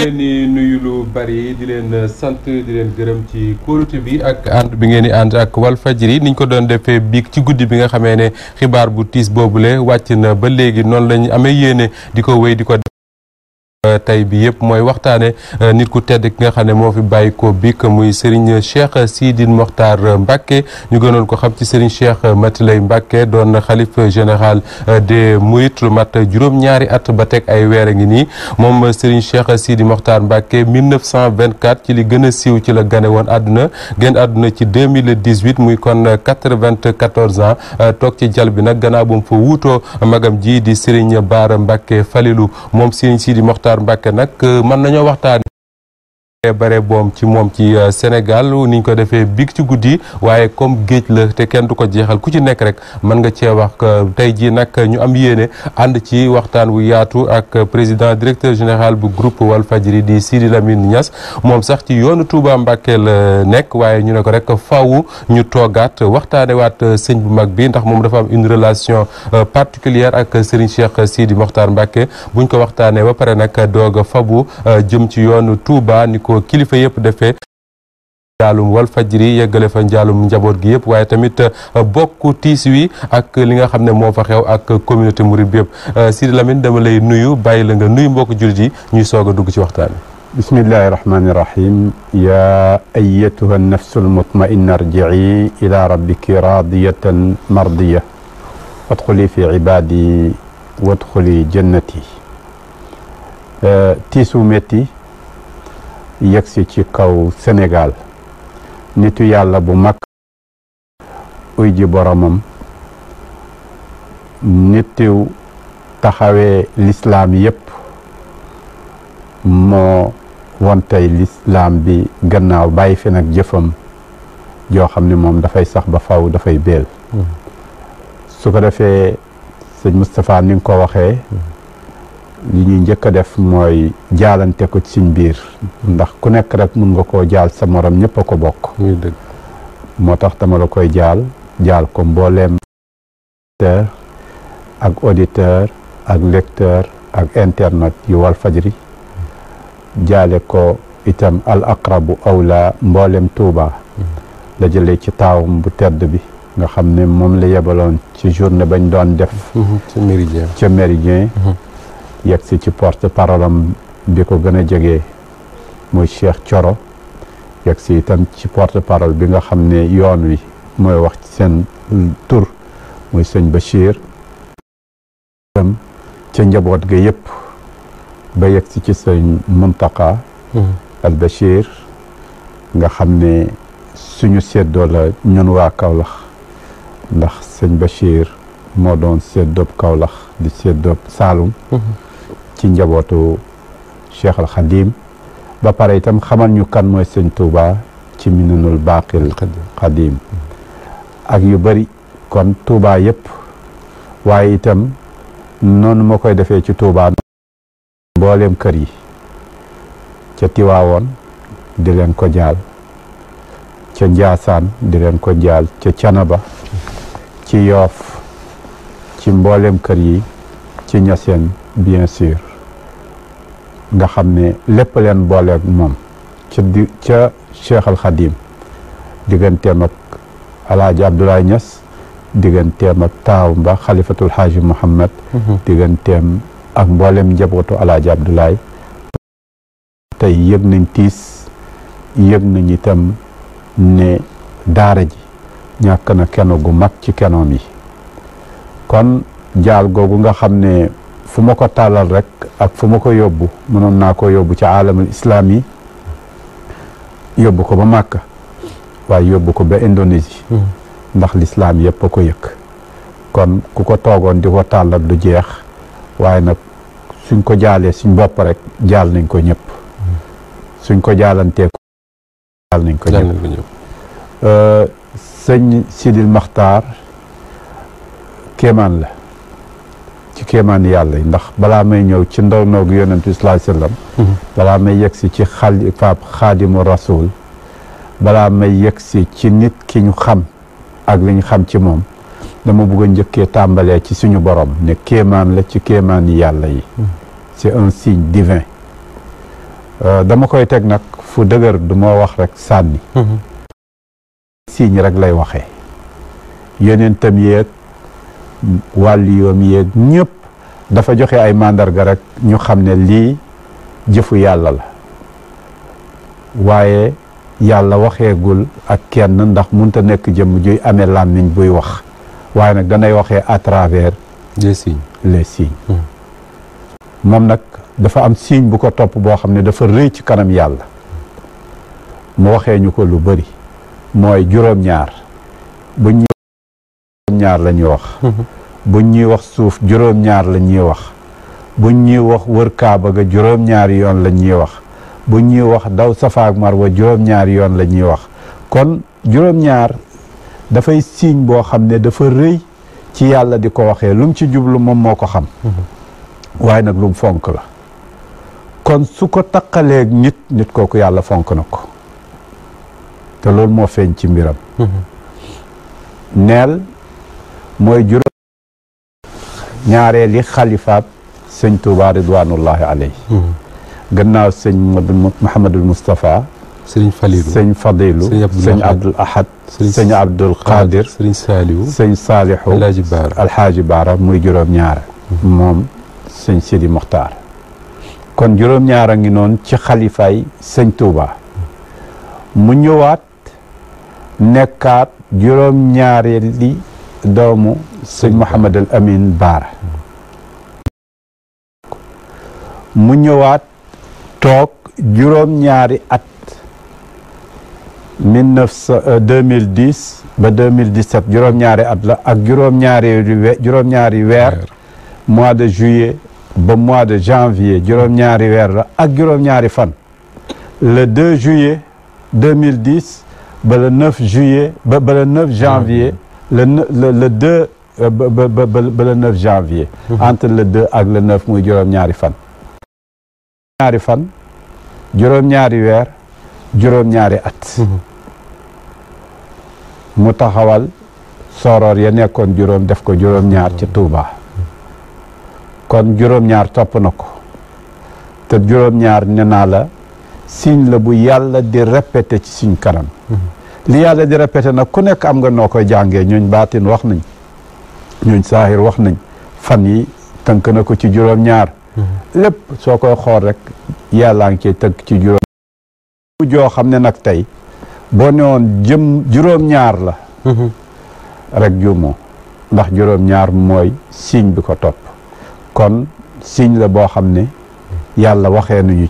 leen di nuyu lu bari di leen sant di leen gërëm ci kóolute bi ak ànd bi ngeen di ànd ak Walfadjri niñ ko doon defee biig ci guddi bi nga xamee ne xibaar bu tiis boobule wàcc na ba léegi noonu lañu amee yéene di ko wéy di ko tey bi yëpp mooy waxtaane nit ku tedd ki nga xam ne moo fi bàyyi ko bik muy Serigne Cheikh Sidi Mokhtar Mbacké ñu gënoon ko xam ci Serigne Cheikh Matilay Mbacké doon xalif général des Mourides lu mat juróom-ñaari at ba teg ay weer a ngi nii moom Serigne Cheikh Sidi Mokhtar Mbacké 1924 ci li gën a siiw ci la gane woon àdduna génn àdduna ci 2018 muy kon 94 ans toog ci jal bi nag gannaaw bu mu fa wuutoo magam ji di Serigne Bara Mbacké Falilou moom Serigne Sidi Mokhtar Mbacké nag mën nañoo waxtaan bare boom ci moom ci Sénégal niñ ko defee big ci guddi waaye comme géej la te kenn du ko jeexal ku ci nekk rek mën nga cee wax tey jii nag ñu am yéene ànd ci waxtaan wu yaatu ak président directeur général bu groupe Walfadjri di Sidi Lamine Niass moom sax ci yoonu Touba Mbacké la nekk waaye ñu ne ko rek faaw ñu toogaat waxtaane waat sëñ bu mag bi ndax moom dafa am une relation particulière ak Serigne Cheikh Sidi Mokhtar Mbacké buñ ko waxtaanee ba pare nag doog a fabu jëm ci yoonu Touba ni ko kilifa yëpp defee njaalum Walfadjri yeggale fa njaalum njaboot gi yëpp waaye tamit bokk tiis wi ak li nga xam ne moo fa xew ak communauté mouride bi yëpp Sidi Lamine dama lay nuyu bàyyi la nga nuyu mbokk jullit yi ñuy soog a dugg ci waxtaan bi bismillahi rahmani rahim ya ayyatuha nafsu almutmainna arji'i ila rabbiki radiyatan mardiya wadxuli fi ibadi wadxuli jannati tiisu metti yegsi ci kaw Sénégal nitu yàlla bu mag uy ji boromam nitu taxawee lislaam yépp moo won tey lislaam bi gannaaw bàyyi fi nag jëfam joo xam ne moom dafay sax ba faw dafay béel su ko defee sëñ Moustapha ni nga ko waxee li ñuy njëkk a def mooy jaalante ko ci suñ biir ndax ku nekk rek mun nga koo jaal sa morom ñëpp a ko bokk moo tax dama la koy jaal ko mbooleem ak auditeur ak lecteur ak internet yu Walfadjri jaale ko itam al aqrabu awla mboolem Touba la jëlee ci taawum bu tedd bi nga xam ne moom la yebaloon ci journée bañ doon def ca Méridien yegg si ci porte parole am bi ko gën a jege muy Cheikh Thioro yegg si itam ci porte parole bi nga xam ne yoon wi mooy wax ci seen tur muy sëñ Bachir itam ca njaboot ga yëpp ba yegg si ci sëñ Muntaka al Bachir nga xam ne suñu séddoo la ñun waa Kaolack ndax sëñ Bachir moo doon séddoob Kaolack di séddoob Saalum ci njabootu Cheikh al Khadim ba pare itam xamal ñu kan mooy sëñ Touba ci Minanul Baqil Khadim ak yu bari kon Touba yëpp waaye itam noonu ma koy defee ci Touba mbooleem kër yi ca Tiwaawoon di leen ko jaal ca Njaasaan di leen ko jaal ca Canaba ci Yoof ci mbooleem kër yi ci Ñaseen bien sûr nga xam ne lépp leen booleeg moom ca Cheikh al Khadim digganteem ak alaaji Abdoulaye Niass digganteem ak taaw ba xalifatul Haaji Mouhamed digganteem ak mboolem njabootu alaaji Abdoulaye tey yëg nañ tiis yëg nañ itam ne daara ji ñàkk na keno gu mag ci kenoom yi kon jaal googu nga xam ne fu ma ko tàllal rek ak fu ma ko yóbbu mënoon naa ko yóbbu ci alamul islam yi yóbbu ko ba Màkka waaye yóbbu ko ba Indonésie ndax l'islam yëpp a ko yëg kon ku ko toogoon di ko tàllal du jeex waaye nag suñ ko jaalee suñ bopp rek jaal nañ ko ñëpp suñ ko jaalantee ko jaal nañ ko ñëpp sëñ Sidil Maxtaar kéemaan la ci kéemaan yàlla yi ndax balaa may ñëw ci ndaw noogu yonentu sallallahu alayhi wasallam balaa may yegsi ci xalifaab xaadimu rasul balaa may yegsi ci nit ki ñu xam ak li ñu xam ci moom dama bëgg a njëkkee tàmbalee ci suñu borom ne kéemaan la ci kéemaan yàlla yi c'est un signe divin dama koy teg nag fu dëgër du ma wax rek sànni signe rek lay waxee yonentam yeeg wàlliyoom yeeg ñëpp dafa joxe ay mandarga rek ñu xam ne lii jëfu yàlla la waaye yàlla waxeegul ak kenn ndax munta nekk jëmm juy amee làmmiñ buy wax waaye nag danay waxee à travers les signes moom nag dafa am signe bu ko topp boo xam ne dafa rëy ci kanam yàlla mu waxee ñu ko lu bari mooy juróom-ñaar buñ ñuy juróom-ñaar la ñuy wax buñ ñuy wax suuf juróom-ñaar la ñuy wax buñ ñuy wax wër kaaba ga juróom-ñaari yoon la ñuy wax bu ñuy wax daw Safa ak Marwa juróom-ñaari yoon la ñuy wax kon juróom-ñaar dafay signe boo xam ne dafa rëy ci yàlla di ko waxee lu mu ci jublu moom moo ko xam waaye nag lu mu fonk la kon su ko taqaleeg nit kooku yàlla fonk na ko te loolu moo feeñ ci mbiram neel mooy juróom ñaareeli xalifaab sëñ Tuubaa ridwanullahi alayhi gannaaw sëñ Mouhamadul Moustapha sëñ Falilou sëñ Fadilu sëñ Abdul Ahad sëñ Abdul Qadir sëñ Saalihu sëñ Saalihu alxaaji Baara muy juróom-ñaar moom sëñ Sidi Mokhtar kon juróom-ñaar a ngi noonu ci xalifaay sëñ Touba mu ñëwaat nekkaat juróom-ñaareeli doomu sëñ Mouhamad al Amin Baara mu ñëwaat toog juróom-ñaari at 2010 ba 2017 juróom-ñaari at la ak juróom-ñaari weer mois de juillet ba mois de janvier juróom-ñaari weer la ak juróom-ñaari fan le 2 juillet 2010 ba le 9 juillet ba le 9 janvier le 2 ba le 9 janvier entre le 2 ak le 9 muy juróom-ñaari fan juróom-ñaari weer juróom-ñaari at mu taxawal soroor ya nekkoon juróom def ko juróom-ñaar ci Touba kon juróom-ñaar topp na ko te juróom-ñaar ne naa la signe la bu yàlla di répété ci suñ kanam li yàlla di répété nag ku nekk am nga noo koy jàngee ñooñ baatin wax nañ ñooñ saahir wax nañ fan yi tënk na ko ci juróom-ñaar lépp soo koy xool rek yàllaa ngi ciy tënk ci juróom joo xam ne nag tey boo newoon juróom-ñaar la rek juumoo ndax juróom-ñaar mooy signe bi ko topp kon signe la boo xam ne yàlla waxee nañu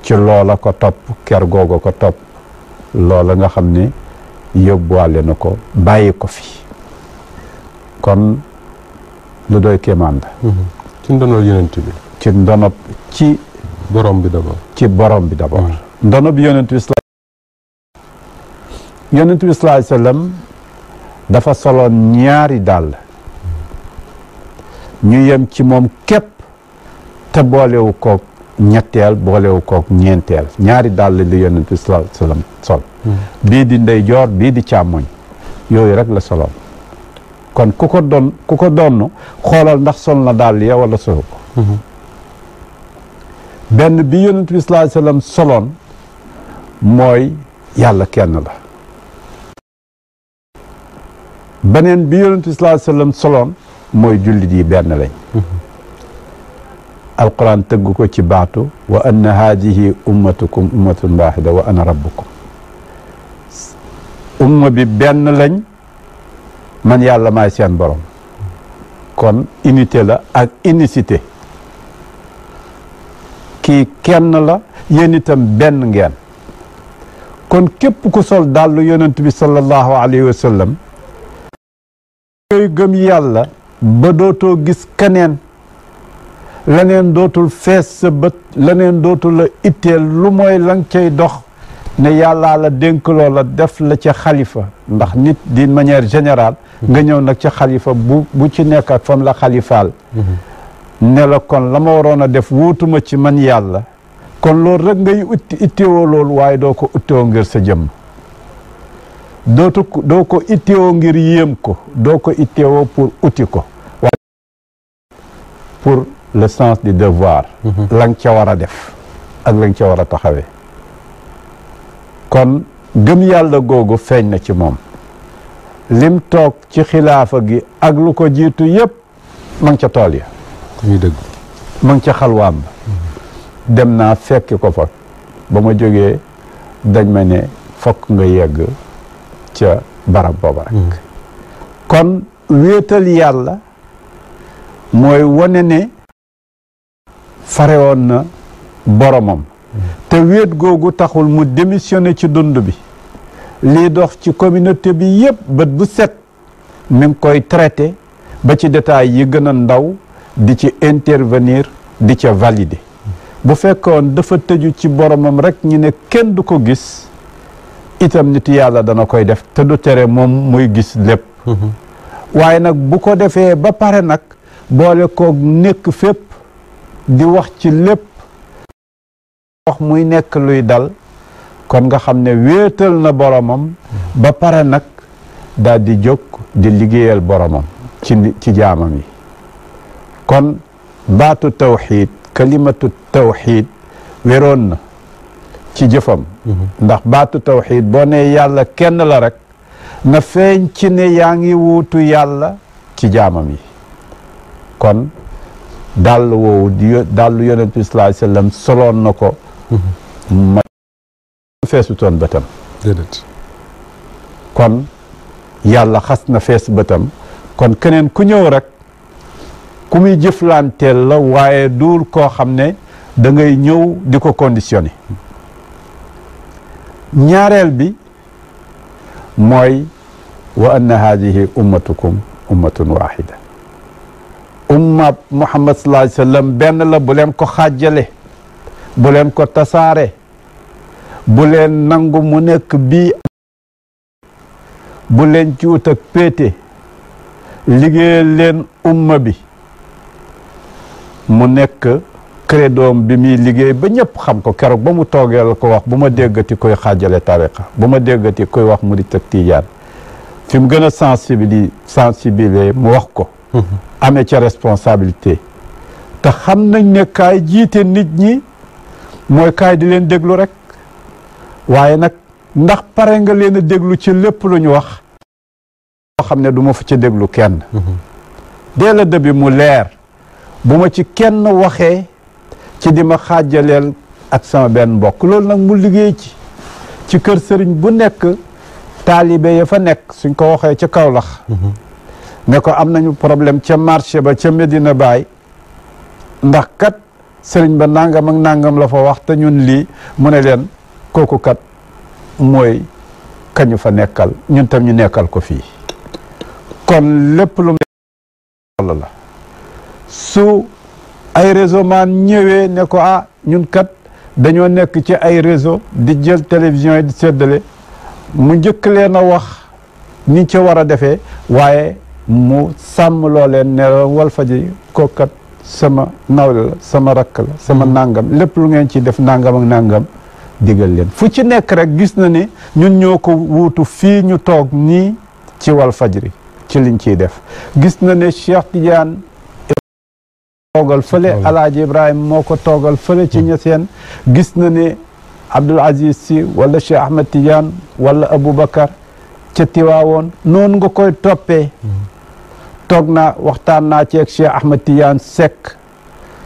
ci loola ko topp ker googa ko topp loola nga xam ne yóbbuwaale na ko bàyyi ko fi kon lu doy kéemaan la ci ndonol yonent bi ci ndonob ci borom bi d'abord ci borom bi d'abord ndonob yonent bi sallallahu alayhi wasallam dafa soloon ñaari dàll ñu yem ci moom képp te boolewu koog ñetteel boolewu koog ñeenteel ñaari dàll li yonent bi sallallahu alayhi wasallam sol bii di ndeyjoor bii di càmmoñ yooyu rek la soloon kon ku ko doon xoolal ndax sol na dàll ya wala solu ko benn bi yonent bi sallallahu alayhi wasallam soloon mooy yàlla kenn la beneen bi yonent bi sallallahu alayhi wasallam soloon mooy jullit yi benn lañ alquran tëgg ko ci baatu wa anna haadihi ummatukum ummatun waahida wa ana rabbukum umma bi benn lañ man yàlla maay seen borom kon unité la ak unicité kii kenn la yéen itam benn ngeen kon képp ku sol dàllu yonent bi sallallahu alayhi wa sallam koy gëm yàlla ba dootoo gis keneen leneen dootul fees sa bët leneen dootul la itteel lu mooy lang cay dox ne yàllaa la dénk loola def la ca xalifa ndax nit d'une manière générale nga ñëw nag ca xalifa bu ci nekk ak fam la xalifaal ne la kon la ma waroon a def wuutuma ci man yàlla kon loolu rek ngay itteewoo loolu waaye doo ko itteewoo ngir sa jëmm doo ko itteewoo ngir yéem ko doo ko itteewoo pour uti ko waaye pour le sens du devoir la nga ca war a def ak lañ ca war a taxawee kon gëm yàlla googu feeñ na ci moom lim toog ci xilaafa gi ak lu ko jiitu yépp ma ngi ca tool ya muy dëgg ma ngi ca xalwaam ba dem naa fekki ko fa ba ma jógee dañ ma ne fokk nga yegg ca barab booba rek kon wéetal yàlla mooy wane ne farewoon na boromam te wéet googu taxul mu démissionné ci dund bi lii dox ci communauté bi yépp bët bu set mi ngi koy traité ba ci détails yi gën a ndaw di ci intervenir di ca valider bu fekkoon dafa tëju ci boromam rek ñu ne kenn du ko gis itam nit yàlla dana koy def te du tere moom muy gis lépp waaye nag bu ko defee ba pare nag boole ko nekk fépp di wax ci lépp wax muy nekk luy dal kon nga xam ne wéetal na boromam ba pare nag daal di jóg di liggéeyal boromam ci jaamam yi kon baatu tawxiid kalimatu tawxiid wéroon na ci jëfam ndax baatu tawxiid boo ne yàlla kenn la rek na feeñ ci ne yaa ngi wuutu yàlla ci jaamam yi kon dàll woowu dàllu yonent bi sallallahu alayhi wasallam soloon na ko ma feesutoon bëtam déedéet kon yàlla xas na fees bëtam kon keneen ku ñëw rek ku muy jëflanteel la waaye duul koo xam ne da ngay ñëw di ko conditionné ñaareel bi mooy wa anna hadihi ummatukum ummatun wahida umma muhammad sallallahu alayhi wasallam benn la bu leen ko xaajale bu leen ko tasaare bu leen nangu mu nekk bii bu leen ci ut ak péete liggéeyal leen umma bi mu nekk credoom bi muy liggéey ba ñëpp xam ko keroog ba mu toogee la ko wax bu ma déggati koy xaajale tariqa bu ma déggati koy wax murit ak tijaan fi mu gën a sensibiliser mu wax ko amee ca responsabilité te xam nañ ne kaay jiite nit ñi mooy kaay di leen déglu rek waaye nag ndax pare nga leen a déglu ci lépp lu ñu wax loo xam ne du ma fa ci déglu kenn dès le début mu leer bu ma ci kenn waxee ci di ma xaajaleel ak sama benn mbokk loolu nag mu liggéey ci kër sëriñ bu nekk taalibe ya fa nekk suñ ko waxee ca Kaolack ne ko am nañu problème ca marché ba ca Medina Baye ndax kat sëriñ ba nangam ak nangam la fa wax te ñun lii mu ne leen kooku kat mooy kañu fa nekkal ñun tam ñu nekkal ko fii kon lépp lu la su ay réseau man ñëwee ne ko ñun kat dañoo nekk ci ay réseau di jël télévision yi di séddale mu njëkk leen a wax ni ca war a defee waaye mu sàmm loo leen ne Walfadjri ko kat sama nawle la sama rakk la sama nangam lépp lu ngeen ci def nangam ak nangam digal leen fu ci nekk rek gis na ni ñun ñoo ko wuutu fii ñu toog nii ci Walfadjri ci liñ ciy def gis na ne Cheikh Tidiane toogal fële Alaaji Ibrahima moo ko toogal fële ci Ñaseen gis na ne Abdoul Aziz Sy wala Cheikh Ahmed Tidiane wala Aboubacar ca Tiwaawoon noonu nga koy toppee toog naa waxtaan naa ci ak Cheikh Ahmed Tidiane Seck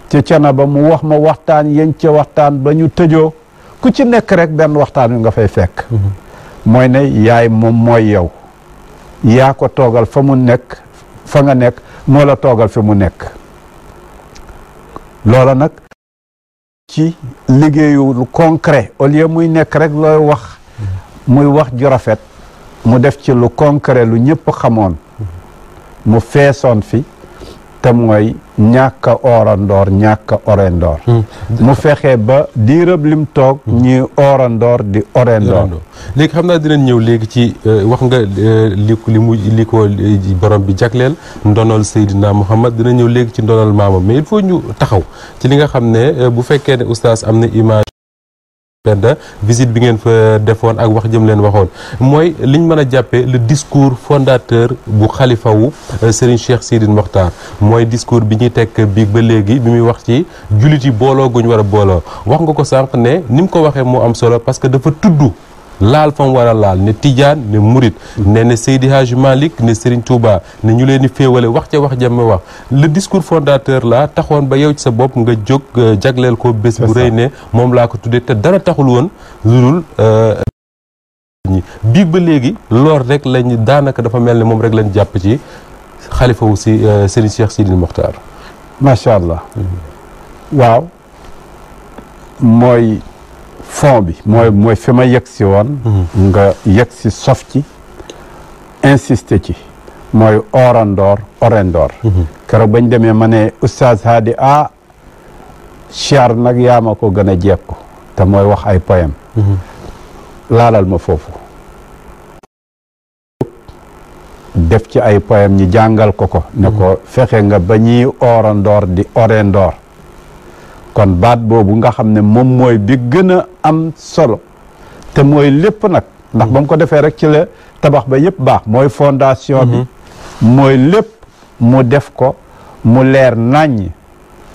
ca Canaba mu wax ma waxtaan yéen ca waxtaan ba ñu tëjoo ku ci nekk rek benn waxtaan wi nga fay fekk mooy ne yaay moom mooy yow yaa ko toogal fa mu nekk fa nga nekk moo la toogal fi mu nekk loola nag ci liggéeyu lu concret au lieu muy nekk rek looy wax muy wax ju rafet mu def ci lu concret lu ñëpp xamoon mu feesoon fi te mooy ñàkk a oorandoor ñàkk a orendoor mu fexe ba diirëb lim toog ñi oorandoor di orendoor léegi xam naa dinañ ñëw léegi ci wax nga li ko borom bi jagleel ndonol Seydina Muhammad dina ñëw léegi ci ndonol maamam mais il faut ñu taxaw ci li nga xam ne bu fekkee ne oustaz am na image Penda visite bi ngeen fa defoon ak wax jëm leen waxoon mooy liñ mën a jàppee le discours fondateur bu xalifa wu Serigne Cheikh Sidine Mokhtar mooy discours bi ñuy teg biig ba léegi bi muy wax ci jullit yi booloo guñ war a booloo wax nga ko sànq ne ni mu ko waxee moo am solo parce que dafa tudd laal fa mu war a laal ne Tidiane ne Murit ne Seydi Hadji Malick ne Serigne Touba ne ñu leen di féewale wax ca wax jàmme wax le discours fondateur la taxoon ba yow ci sa bopp nga jóg jagleel ko bés bu rëy ne moom laa ko tuddee te dara taxul woon lu dul biig ba léegi lool rek lañ daanaka dafa mel ne moom rek lañ jàpp ci xalifa wu si Serigne Cheikh Sidine Mokhtar. macha allah. waaw mooy fond bi mooy fi ma yegg si woon. nga yegg si sof ci insisté ci mooy orandoor. keroog bañ demee ma ne oustaz Hadi Cheikh nag yaa ma ko gën a jekku te mooy wax ay poème laalal ma foofu def ci ay poème ñi jàngal ko ne ko fexe nga ba ñuy orandoor di orendoor kon baat boobu nga xam ne moom mooy bi gën a am solo te mooy lépp nag ndax ba mu ko defee rek ci la tabax ba yëpp baax mooy fondation bi mooy lépp mu def ko mu leer naññ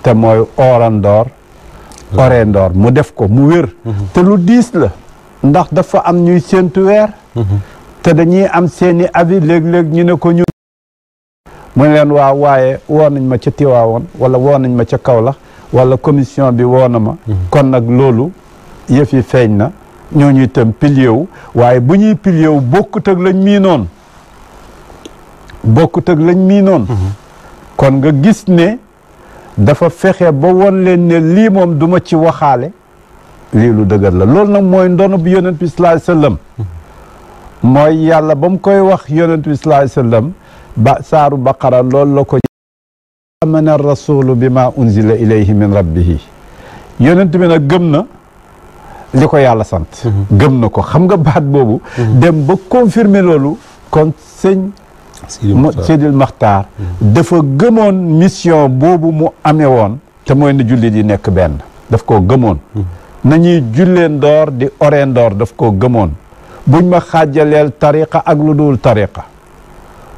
te mooy orandoor mu def ko mu wér te lu diis la ndax dafa am ñuy séentu weer te dañuy am seeni avis léeg-léeg ñu ne ko ñu mu ne leen waaye woo nañ ma ca Tiwaawoon wala woo nañ ma ca Kaolack wala commission bi woo na ma kon nag loolu yëf yi feeñ na ñooñu itam pilier wu waaye bu ñuy pilier wu bokkut ak lañ miinoon kon nga gis ne dafa fexe ba woon leen ne lii moom duma ci waxaale lii lu dëgër la loolu nag mooy ndono bi yonent bi sallallahu alayhi wasallam mooy yàlla ba mu koy wax yonent bi sallallahu alayhi wasallam ba saaru baqara loolu la ko amana rasulu bima unzila ilayhi min rabbihi yonent bi nag gëm na li ko yàlla sant gëm na ko xam nga baat boobu dem ba confirmer loolu kon sëñ Sidil Mokhtar dafa gëmoon mission boobu mu amee woon te mooy na jullit yi nekk benn daf koo gëmoon nañuy julleen door di oreen door daf koo gëmoon buñ ma xaajaleel tariqa ak lu dul tariqa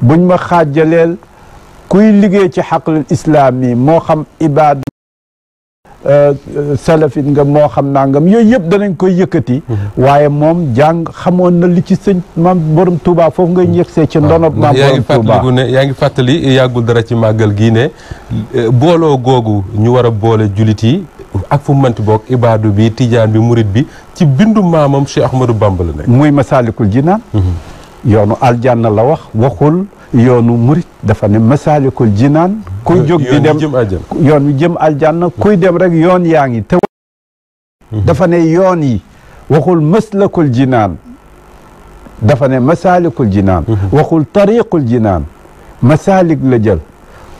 buñ ma xaajaleel kuy liggéey ci xaqlul islaam yi moo xam ibaad salafit nga moo xam nangam yooyu yëpp danañ koy yëkkati waaye moom jàng xamoon na li ci sëñ maam borom Touba foofu nga yëgsee ci ndonob maam borom Touba yaa ngi fàttali yàggul dara ci màggal gii ne booloo googu ñu war a boole julit yi ak fu mënti bokk ibaadu bi tijaan bi murit bi ci bindu maamam Cheikh Ahmadou Bamba la nekk muy Masaalikul Jinaan yoonu aljanna la waxul yoonu murit dafa ne Masaalikul Jinaan kuy jóg di dem yoon wi jëm aljanna kuy dem rek yoon yaa ngi te dafa ne yoon yi waxul Maslakul Jinaan dafa ne Masaalikul Jinaan waxul Tariqul Jinaan Masaalik la jël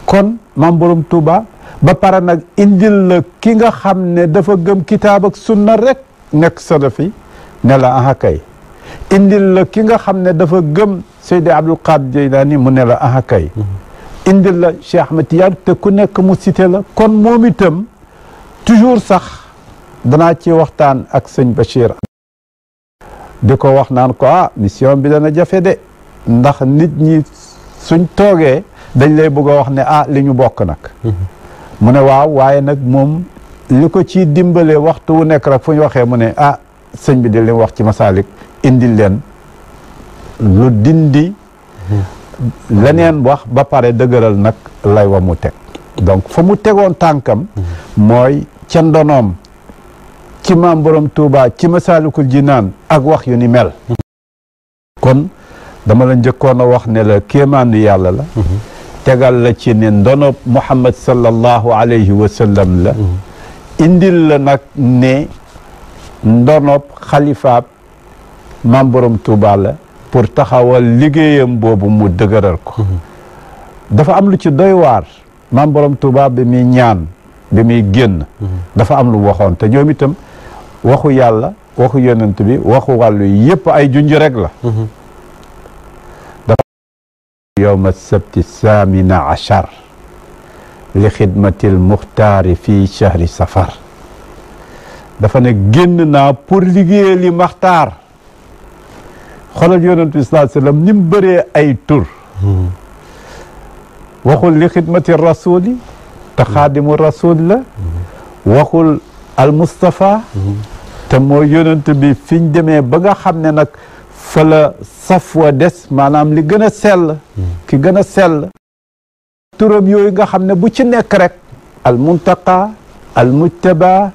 kon maam borom Touba ba pare nag indil la ki nga xam ne dafa gëm kitaab ak sunna rek nekk salafi ne la aha kay indil la ki nga xam ne dafa gëm Seydi Abdul Qadir Jeylaani mu ne la aha kay indil la Cheikh Ahmed Tidiane te ku nekk mu cité la kon moom itam toujours sax danaa ci waxtaan ak sëñ Bachir di ko wax naan ko mission bi dana jafe de ndax nit ñi suñ toogee dañ lay bëgg a wax ne li ñu bokk nag mu ne waaw waaye nag moom li ko ci dimbale waxtu wu nekk rek fu ñu waxee mu ne sëñ bi di leen wax ci Masaalik indil leen lu dindi leneen wax ba pare dëgëral nag lay wa mu teg donc fa mu tegoon tànkam mooy ca ndonoom ci maam borom Touba ci Masaalikul Jinaan ak wax yu ni mel kon dama la njëkkoon a wax ne la kéemaanu yàlla la tegal la ci ne ndonob Muhammad sallallahu alayhi wa sallam la indil la nag ne ndonob xalifaab maam borom Touba la pour taxawal liggéeyam boobu mu dëgëral ko dafa am lu ci doy waar maam borom Touba bi muy ñaan bi muy génn dafa am lu waxoon te ñoom itam waxu yàlla waxu yonent bi waxu wàllu yépp ay junj rek la dafa yowma sabti samina achar li xidmati l muxtaari fi chahri safar dafa ne génn naa pour liggéeyal li maxtaar. xoolal yonent bi sallallahu alayhi wasallam ni mu bëree ay tur. waxul li xidmati rasuli te xaadimu rasul la. waxul al Mustafa. te mooy yonent bi fi ñu demee ba nga xam ne nag fa la safwa des maanaam li gën a sell. ki gën a sell. turam yooyu nga xam ne bu ci nekk rek. al muntaqa al mujtaba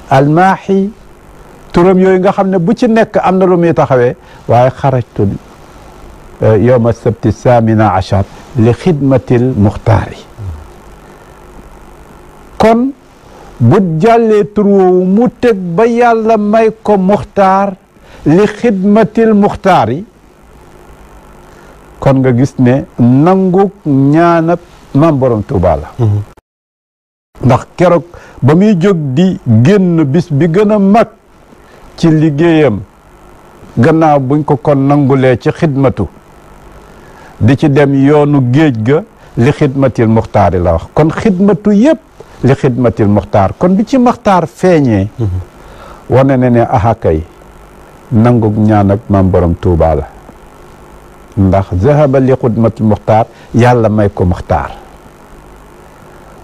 al maahi turam yooyu nga xam ne bu ci nekk am na lu muy taxawee waaye xarajtu yowma sabti samina achar li xidmatil muxtaari kon bu jàllee tur woowu mu teg ba yàlla may ko muxtaar li xidmatil muxtaari kon nga gis ne nanguk ñaanab maam borom Tuuba la ndax keroog ba muy jóg di génn bis bi gën a mag ci liggéeyam gannaaw buñ ko kon nangulee ci xidmatu di ci dem yoonu géej ga li xidmatil muxtaar yi la wax kon xidmatu yépp li xidmatil muxtaar kon bi ci muxtaar feeñee wane ne ahakay nangu ñaan ak maam borom Tuuba la ndax zahaba li xidmatil muxtaar yàlla may ko muxtaar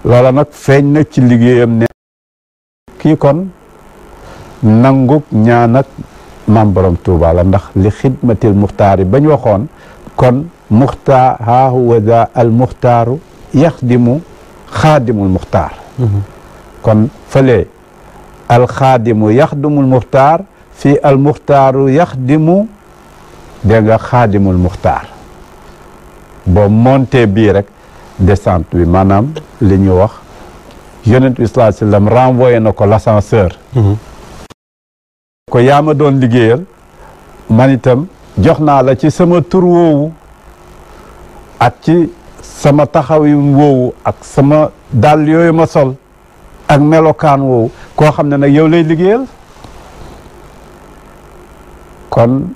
loola nag feeñ na ci liggéeyam ne kii kon nanguk ñaan ak maam borom Tuuba la ndax li xidmatil muxtaar yi bañ waxoon kon muxtaar haahu wada al muxtaaru yaxdimu xaadimul muxtaar kon fële al xaadimu yaxdimul muxtaar fii al muxtaaru yaxdimu dégg nga xaadimul muxtaar boo monté bii rek descente bi maanaam li ñuy wax yonent bi sallallahu alayhi wa sallam renvoyé na ko l'ascenseur ko yaa ma doon liggéeyal man itam jox naa la ci sama tur woowu ak ci sama taxawin woowu ak sama dàll yooyu ma sol ak melokaan woowu koo xam ne nag yow lay liggéeyal kon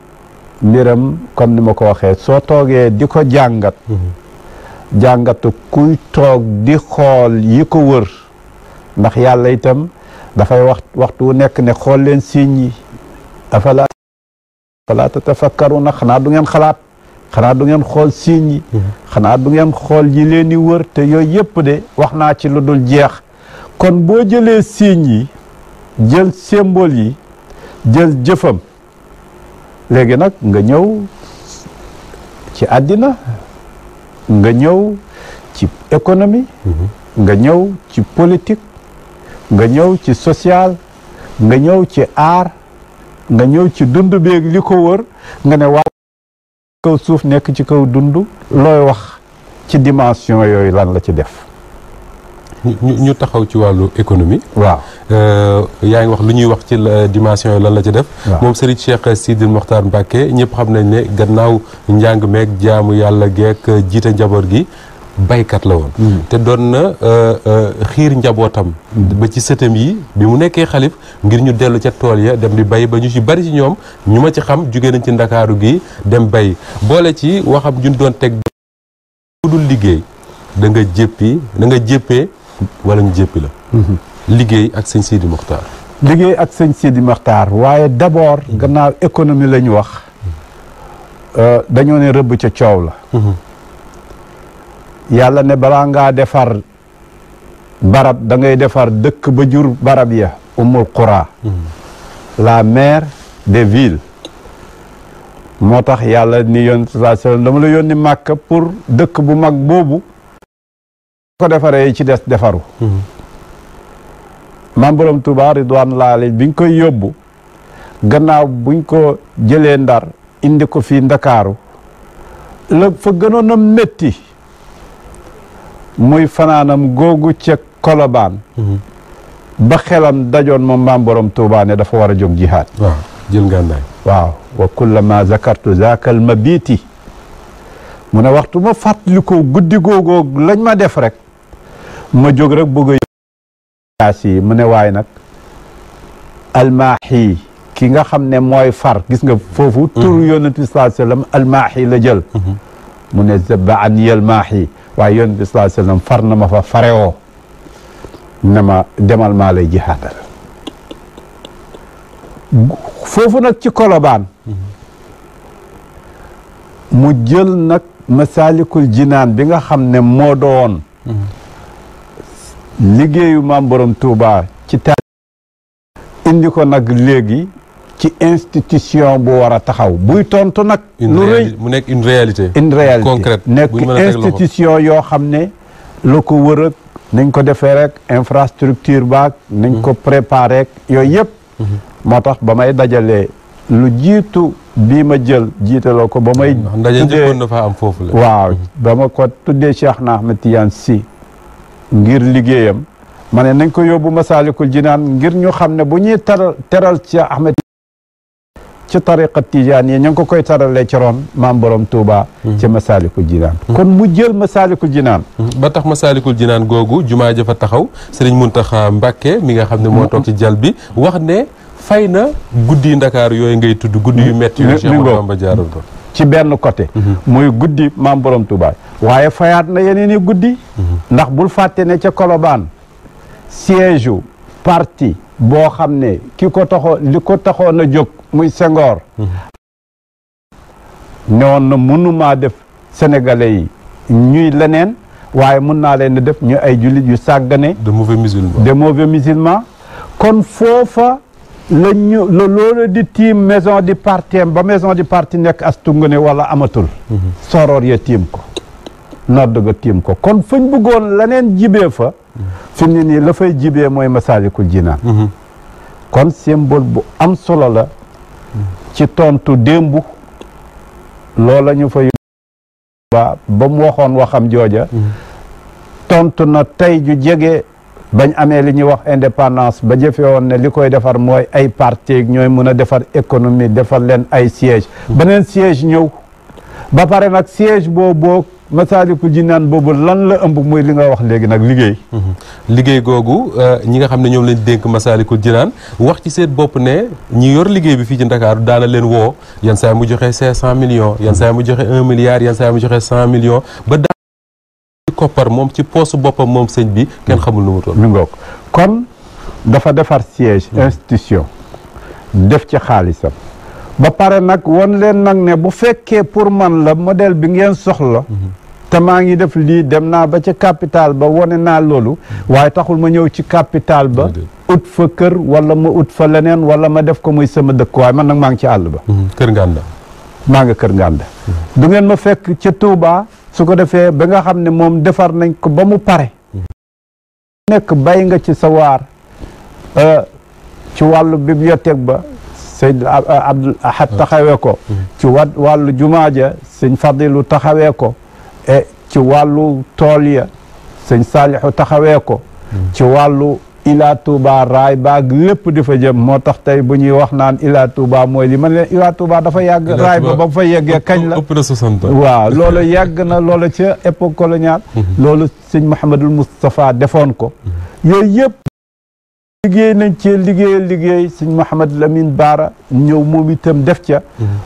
mbiram comme ni ma ko waxee soo toogee di ko jàngat jàngatu kuy toog di xool yi ko wër ndax yàlla itam dafay waxtu wu nekk ne xool leen signes yi afala tatafakkaruna xanaa du ngeen xalaat xanaa du ngeen xool signes yi xanaa du ngeen xool yi leen di wër te yooyu yëpp de wax naa ci lu dul jeex kon boo jëlee signes yi jël symbole yi jël jëfam léegi nag nga ñëw ci àddina nga ñëw ci économie nga ñëw ci politique nga ñëw ci social nga ñëw ci art nga ñëw ci dund beeg li ko wër nga ne waaw kaw suuf nekk ci kaw dund looy wax ci dimension yooyu lan la ci def ñu taxaw ci wàllu économie waaw yaa ngi wax lu ñuy wax ci dimension yooyu lan la ci def moom Serigne Cheikh Sidil Mokhtar Mbacké ñëpp xam nañ ne gannaaw njàng meeg jaamu yàlla geek jiite njaboot gi baykat la woon te doon na xiir njabootam ba ci sëtam yi bi mu nekkee xalif ngir ñu dellu ca tool ya dem di bay ba ñu ci bari ci ñoom ñu ma ci xam jóge nañ ci ndakaaru gi dem bay boole ci waxam ñun doon teg bu dul liggéey da nga jéppee wala ñu jéppi la liggéey ak sëñ Sidi Mokhtar liggéey ak sëñ Sidi Mokhtar waaye d'abord gannaaw économie la ñu wax dañoo ne rëbb ca coow la yàlla ne balaa ngaa defar barab da ngay defar dëkk ba jur barab ya umul qura la mère des villes moo tax yàlla ni yoon sallallahu alayhi wasallam dama la yónni Màkka pour dëkk bu mag boobu ko defaree ci des defaru maam borom Tuuba ridwanullahi alayhi biñ koy yóbbu gannaaw buñ ko jëlee Ndar indi ko fii Ndakaaru la fa gënoon a métti muy fanaanam googu ca Kolobaan ba xelam dajoon moom maam borom Tuuba ne dafa war a jóg jihaad waaw jël ngànnaay waaw wa kullama zakartu zaakal mabiti mu ne waxtu ma fàttali ko guddi googoo lañ ma def rek ma jóg rek bëgg a yaas yi mu ne waaye nag almaahi ki nga xam ne mooy far gis nga foofu tur yonent bi sallallahu alayhi wasallam almaahi la jël mu ne zaba an yal maahi waaye yonent bi sallallahu alayhi wasallam far na ma fa farewoo ne ma demal maa lay jihaadal foofu nag ci Colobane mu jël nag Masaalikul Jinaan bi nga xam ne moo doon liggéeyu Maam Borom Touba ci indi ko nag léegi ci institution bu war a taxaw buy tontu nag lu rëy mu nekk une réalité concrète nekk institution yoo xam ne lu ko wër ak nañ ko defee rek infrastructure baak nañ ko préparé ak yooyu yëpp moo tax ba may dajalee lu jiitu bii ma jël jiitaloo ko ba may ndaje njëkkoon na fa am foofu la waaw ba ma ko tuddee Cheikh na Ahmed Tidiane Sy ngir liggéeyam ma ne nañ ko yóbbu Masaalikul Jinaan ngir ñu xam ne bu ñuy teral Cheikh Ahmed ci tariqa Tijaan yi ñu ngi ko koy taralee ci ron Maam Borom Touba ci Masaalikul Jinaan kon mu jël Masaalikul Jinaan ba tax Masaalikul Jinaan googu jumaa ja fa taxaw Sëriñ Muntaxa Mbàkke mi nga xam ne moo toog ci jal bi wax ne fay na guddi Ndakaaru yooyu ngay tudd guddi yu metti yu Cheikh Bamba jaaral ko ci benn côté muy guddi Maam Borom Touba waaye fayaat na yeneen i guddi ndax bul fàtte ne ca Colobane siège u parti boo xam ne li ko taxoon a jóg muy Senghor newoon na mënumaa def sénégalais yi ñuy leneen waaye mën naa leen def ñu ay jullit yu sàggane de mauvais musulmans kon foofa loolu di tiim maison du parti ba maison du parti nekk as tungane wala amatul soror ya tiim ko nodd ga tiim ko kon fañ bëggoon leneen jibee fa fi mu ne nii la fay jibee mooy Masaalikul Jinaan kon symbole bu am solo la ci tontu démbu loola ñu fa ba mu waxoon waxam jooja tontu na tey ju jege bañ amee li ñuy wax indépendance ba jëfe woon ne li koy defar mooy ay parti ñooy mën a defar économie defar leen ay siège beneen siège ñëw ba pare nag siège boobu Masaalikul Jinaan boobu lan la ëmb muy li nga wax léegi nag liggéey googu ñi nga xam ne ñoom lañ dénk Masaalikul Jinaan wax ci seen bopp ne ñi yor liggéey bi fii ci Ndakaaru daana leen woo yan saa mu joxe 500 millions yan saa mu joxe 1 milliard yan saa mu joxe 100 millions ba daa koppar moom ci poosu boppam moom sëñ bi kenn xamul nu mu toll mi ngoog kon dafa defar siège institution def ci xaalisam ba pare nag won leen nag ne bu fekkee pour man la modèle bi ngeen soxla te maa ngi def lii dem naa ba ca capital ba wane naa loolu waaye taxul ma ñëw ci capital ba ut fa kër wala ma ut fa leneen wala ma def ko muy sama dëkk waaye man nag maa ngi ci àll ba Kër Nganda maa nga Kër Nganda du ngeen ma fekk ca Touba su ko defee ba nga xam ne moom defar nañ ko ba mu pare nekk bay nga ci sa waar ci wàllu bibliothèque ba sëñ Abdul Ahad taxawee ko ci wàllu jumaa ja sëñ Fadilu taxawee ko e ci wàllu tool ya sëñ Saalixu taxawee ko ci wàllu Ila Touba raay baag lépp di fa jëm moo tax tey bu ñuy wax naan Ila Touba mooy li ma ne Ila Touba dafa yàgg raay ba fa yeggee kañ la ëpp na 60 ans waaw loolu yàgg na loolu ca époque coloniale loolu sëñ Mouhamadul Moustapha defoon ko yooyu yëpp liggéey nañ ci liggéey sëñ Mouhamad Lamine Baara ñëw moom itam def ca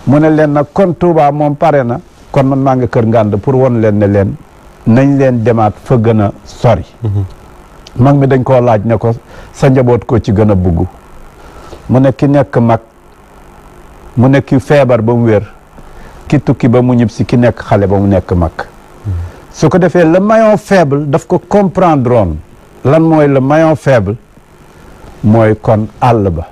mu ne leen nag kon Touba moom pare na kon man maa nga Kër Nganda pour won leen ne leen nañ leen demaat fa gën a sori mag mi dañ koo laaj ne ko sa njaboot ko ci gën a bugg mu ne ki nekk mag mu ne ki feebar ba mu wér ki tukki ba mu ñib si ki nekk xale ba mu nekk mag su ko defee le maillon faible daf ko comprendre woon lan mooy le maillon faible mooy kon àll ba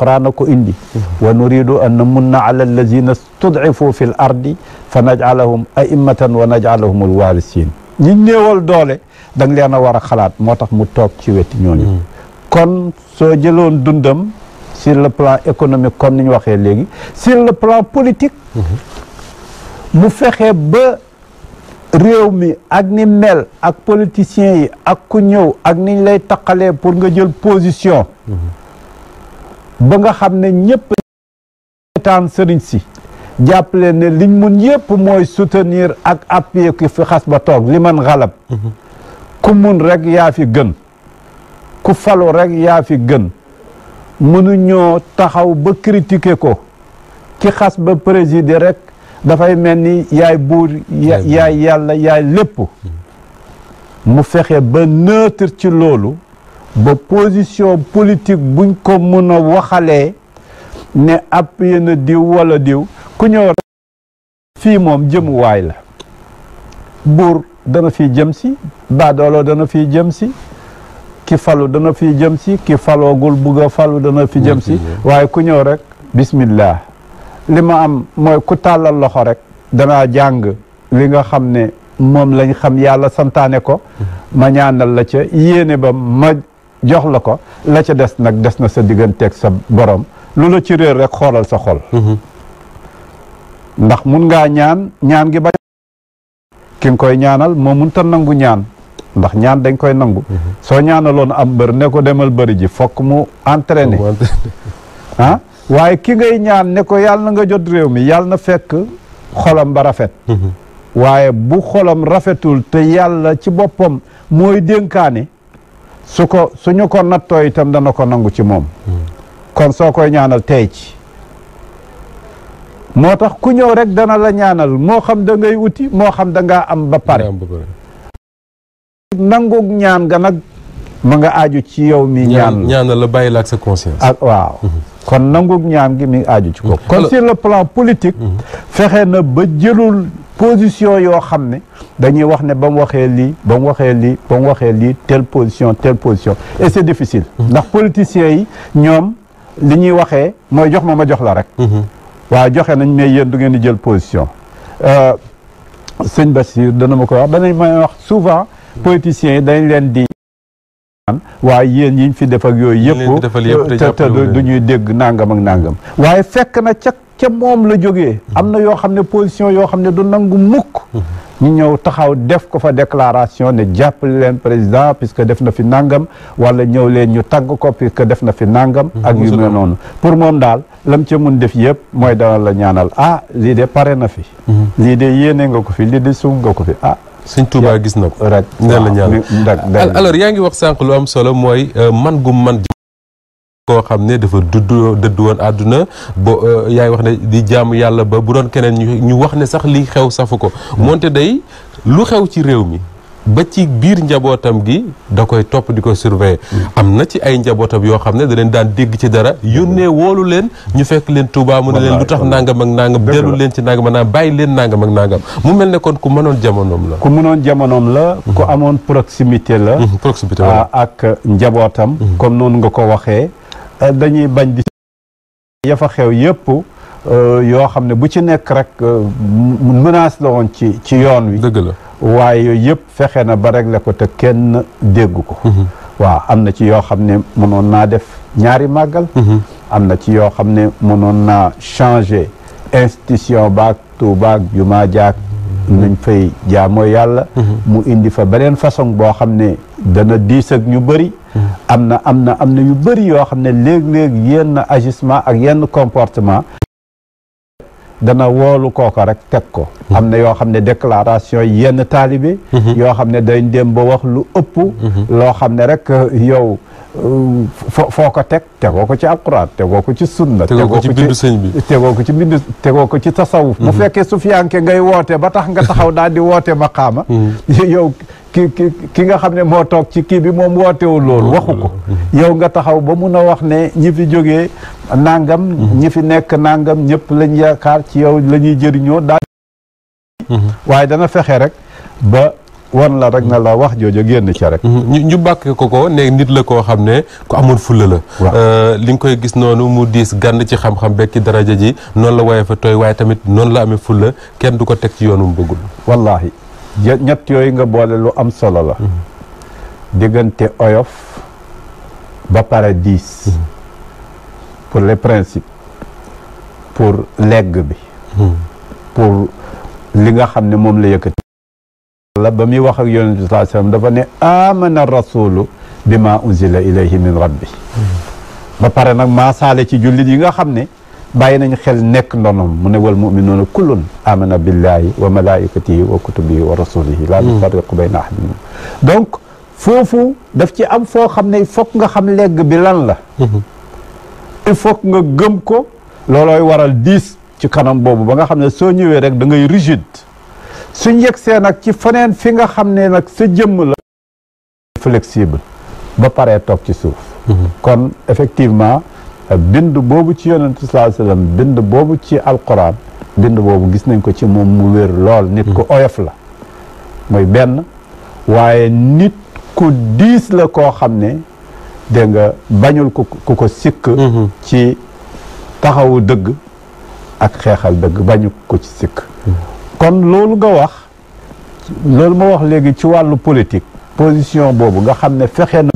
Alxuraan ko indi wa nuridu an namunna ala allazina stud'ifu fi l ardi fa naj'alahum a'immatan wa naj'alahum alwaarisin ñi néewal doole da nga leen a war a xalaat moo tax mu toog ci weti ñooñu kon soo jëloon dundam sur le plan économique comme ni ñu waxee léegi sur le plan politique mu fexe ba réew mi ak ni mel ak politiciens yi ak ku ñëw ak niñ lay taqalee pour nga jël position ba nga xam ne ñëpp taan sëriñ si jàppale ne liñ mun yëpp mooy soutenir ak appuyer ki fi xas ba toog li man xalab ku mun rek yaa fi gën ku falu rek yaa fi gën mënuñoo taxaw ba critiquer ko ki xas ba présider rek dafay mel ni yaay buur yaay yàlla yaay lépp mu fexe ba neutre ci loolu ba position politique buñ ko mën a waxalee ne appuyé na diw wala diw ku ñëw fii moom jëmuwaay la buur dana fi jëm si baadoolo dana fi jëm si ki falu dana fi jëm si ki faloogul bugg a falu dana fi jëm si waaye ku ñëw rek bismillah li ma am mooy ku tàllal loxo rek danaa jàng li nga xam ne moom lañ xam yàlla santaane ko ma ñaanal la ca yéene ba ma jox la ko la ca des nag des na sa digganteeg sa borom lu la ci réer rek xoolal sa xol ndax mun ngaa ñaan gi ba ki nga koy ñaanal moo mun ta nangu ñaan ndax ñaan dañ koy nangu soo ñaanaloon am mbër ne ko demal bëri ji fokk mu entraîné ah waaye ki ngay ñaan ne ko yàlla na nga jot réew mi yàlla na fekk xolam ba rafet waaye bu xolam rafetul te yàlla ci boppam mooy dénkaane suñu ko nattoo itam dana ko nangu ci moom kon soo koy ñaanal tey ci moo tax ku ñëw rek dana la ñaanal moo xam da ngay uti moo xam da ngaa am ba pare nangug ñaan ga nag ma nga aju ci yow mi ñaanal la bàyyi la ak sa conscience ak waaw kon nangug ñaan gi mi ngi aju ci ko kon sur le plan politique fexe na ba jëlul position yoo xam ne dañuy wax ne ba mu waxee lii ba mu waxee lii ba mu waxee lii telle position et c'est difficile ndax politiciens yi ñoom li ñuy waxee mooy jox ma jox la rek waaw joxe nañ mais yéen du ngeen di jël position sëñ Bassir dana ma ko wax danañ may wax souvent politiciens yi dañ leen di waaye yéen yiñ fi def ak yooyu yëpp te du ñuy dégg nangam ak nangam waaye fekk na ca moom la jógee am na yoo xam ne position yoo xam ne du nangu mukk ñu ñëw taxaw def ko fa déclaration ne jàppale leen président puisque def na fi nangam wala ñëw leen ñu tagg ko puisque def na fi nangam ak yu mel noonu pour moom daal lam ca mun def yëpp mooy dana la ñaanal lii de pare na fi lii de yéene nga ko fi lii de suum nga ko fi Sëñ Tuubaa gis na ko rek ne la ñaan alors yaa ngi wax sànq lu am solo mooy man gu man koo xam ne dafa dëdd woon àdduna bo yaa ngi wax ne di jaamu yàlla ba bu doon keneen ñu wax ne sax li xew safu ko moonte day lu xew ci réew mi ba ci biir njabootam gi da koy topp di ko surveiller am na ci ay njabootam yoo xam ne da leen daan dégg ci dara yónnee woolu leen ñu fekk leen Tuubaa mu ne leen lu tax nangam ak nangam dellu leen ci nangam naa bàyyi leen nangam ak nangam mu mel ne kon ku mënoon jamonoom la ku amoon proximité la ak njabootam comme noonu nga ko waxee dañuy bañ di ya fa xew yëpp yoo xam ne bu ci nekk rek menace la woon ci yoon wi dëgg la waaye yooyu yëpp fexe na ba régler ko te kenn dégg ko waaw am na ci yoo xam ne mënoon naa def ñaari màggal am na ci yoo xam ne mënoon naa changer institution baak Tuubaak jumaa jaak nañ fay jaamoo yàlla mu indi fa beneen façon boo xam ne dana diis ak ñu bëri am na yu bëri yoo xam ne léeg-léeg yenn agissement ak yenn comportement dana woolu kooko rek teg ko am na yoo xam ne déclaration yenn taalibe yoo xam ne dañ dem ba wax lu ëpp loo xam ne rek yow foo ko tegoo ko ci alquran tegoo ko ci sunna tegoo ko ci bindu sëñ bi tegoo ko ci tasawuf bu fekkee sufiyanke ngay woote ba tax nga taxaw daal di woote maqaama yow ki nga xam ne moo toog ci kii bi moom wootewul loolu waxu ko yow nga taxaw ba mun a wax ne ñi fi jógee nangam ñi fi nekk nangam ñëpp lañ yaakaar ci yow la ñuy jëriñoo daal waaye dana fexe rek ba wan la rek na la wax jooju génn ca rek ñu bàkk ko ne nit la koo xam ne ku amoon fulla la li nga koy gis noonu mu diis gànd ci xam-xam bekk ci daraja ji noonu la waaye fa tooy waaye tamit noonu la amee fulla kenn du ko teg ci yoonu mu bëggul wallahi ñett yooyu nga boole lu am solo la diggante oyof ba pare diis pour les principes pour legg bi pour li nga xam ne moom la yëkkati la ba muy wax ak yonent bi sallallahu alayhi wasallam dafa ne amana rasulu bima unzila ilayhi min rabbi ba pare nag maa saale ci jullit yi nga xam ne bàyyi nañ xel nekk ndonom mu ne wal mu'minuuna kullun amana billahi wa malaikatihi wa kutubihi wa rasulihi la nufarriqu bayna ahadin minhum donc foofu daf ci am foo xam ne fokk nga xam legg bi lan la il faut nga gëm ko loolooy waral diis ci kanam boobu ba nga xam ne soo ñëwee rek da ngay rigide suñ yegsee nag ci feneen fi nga xam ne nag sa jëmm la flexible ba paree toog ci suuf kon effectivement bind boobu ci yonent sallallahu alayhi wasallam bind boobu ci alquran bind boobu gis nañ ko ci moom mu wér lool nit ku oyof la mooy benn waaye nit ku diis la koo xam ne dégg nga bañul ku ko sikk ci taxawu dëgg ak xeexal dëgg bañu ko ci sikk kon loolu nga wax loolu ma wax léegi ci wàllu politique position boobu nga xam ne fexe na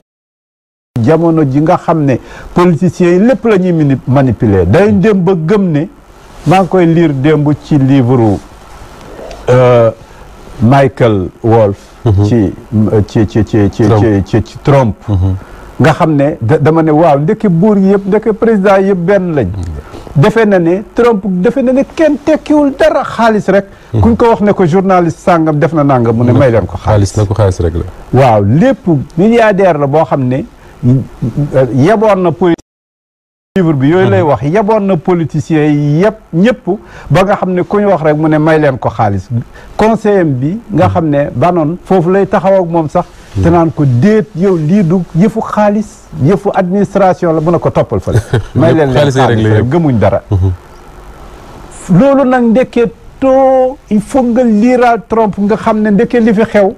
jamono ji nga xam ne politiciens yi lépp la ñuy manipuler day dem ba gëm ne maa ngi koy lire démb ci livre Michael Wolff ci Trump nga xam ne dama ne waaw ndeke buur yëpp ndeke président yëpp benn lañ defe na ne Trump defe na ne kenn tekkiwul dara xaalis rek kuñ ko wax ne ko journaliste sàngam def na nangam mu ne may leen ko xaalis na ko xaalis rek la waaw lépp milliardaire la boo xam ne yeboon na livre bi yooyu lay wax yeboon na politiciens yi yëpp ñëpp ba nga xam ne ku ñu wax rek mu ne may leen ko xaalis conseiller bi nga xam ne banoon foofu lay taxaw ak moom sax te naan ko déet yow lii du yëfu xaalis yëfu administration la mun a ko toppal fale may leen xaalis rek gëmuñ dara loolu nag ndekkee too il faut nga liiraal Trump nga xam ne ndekkee li fi xew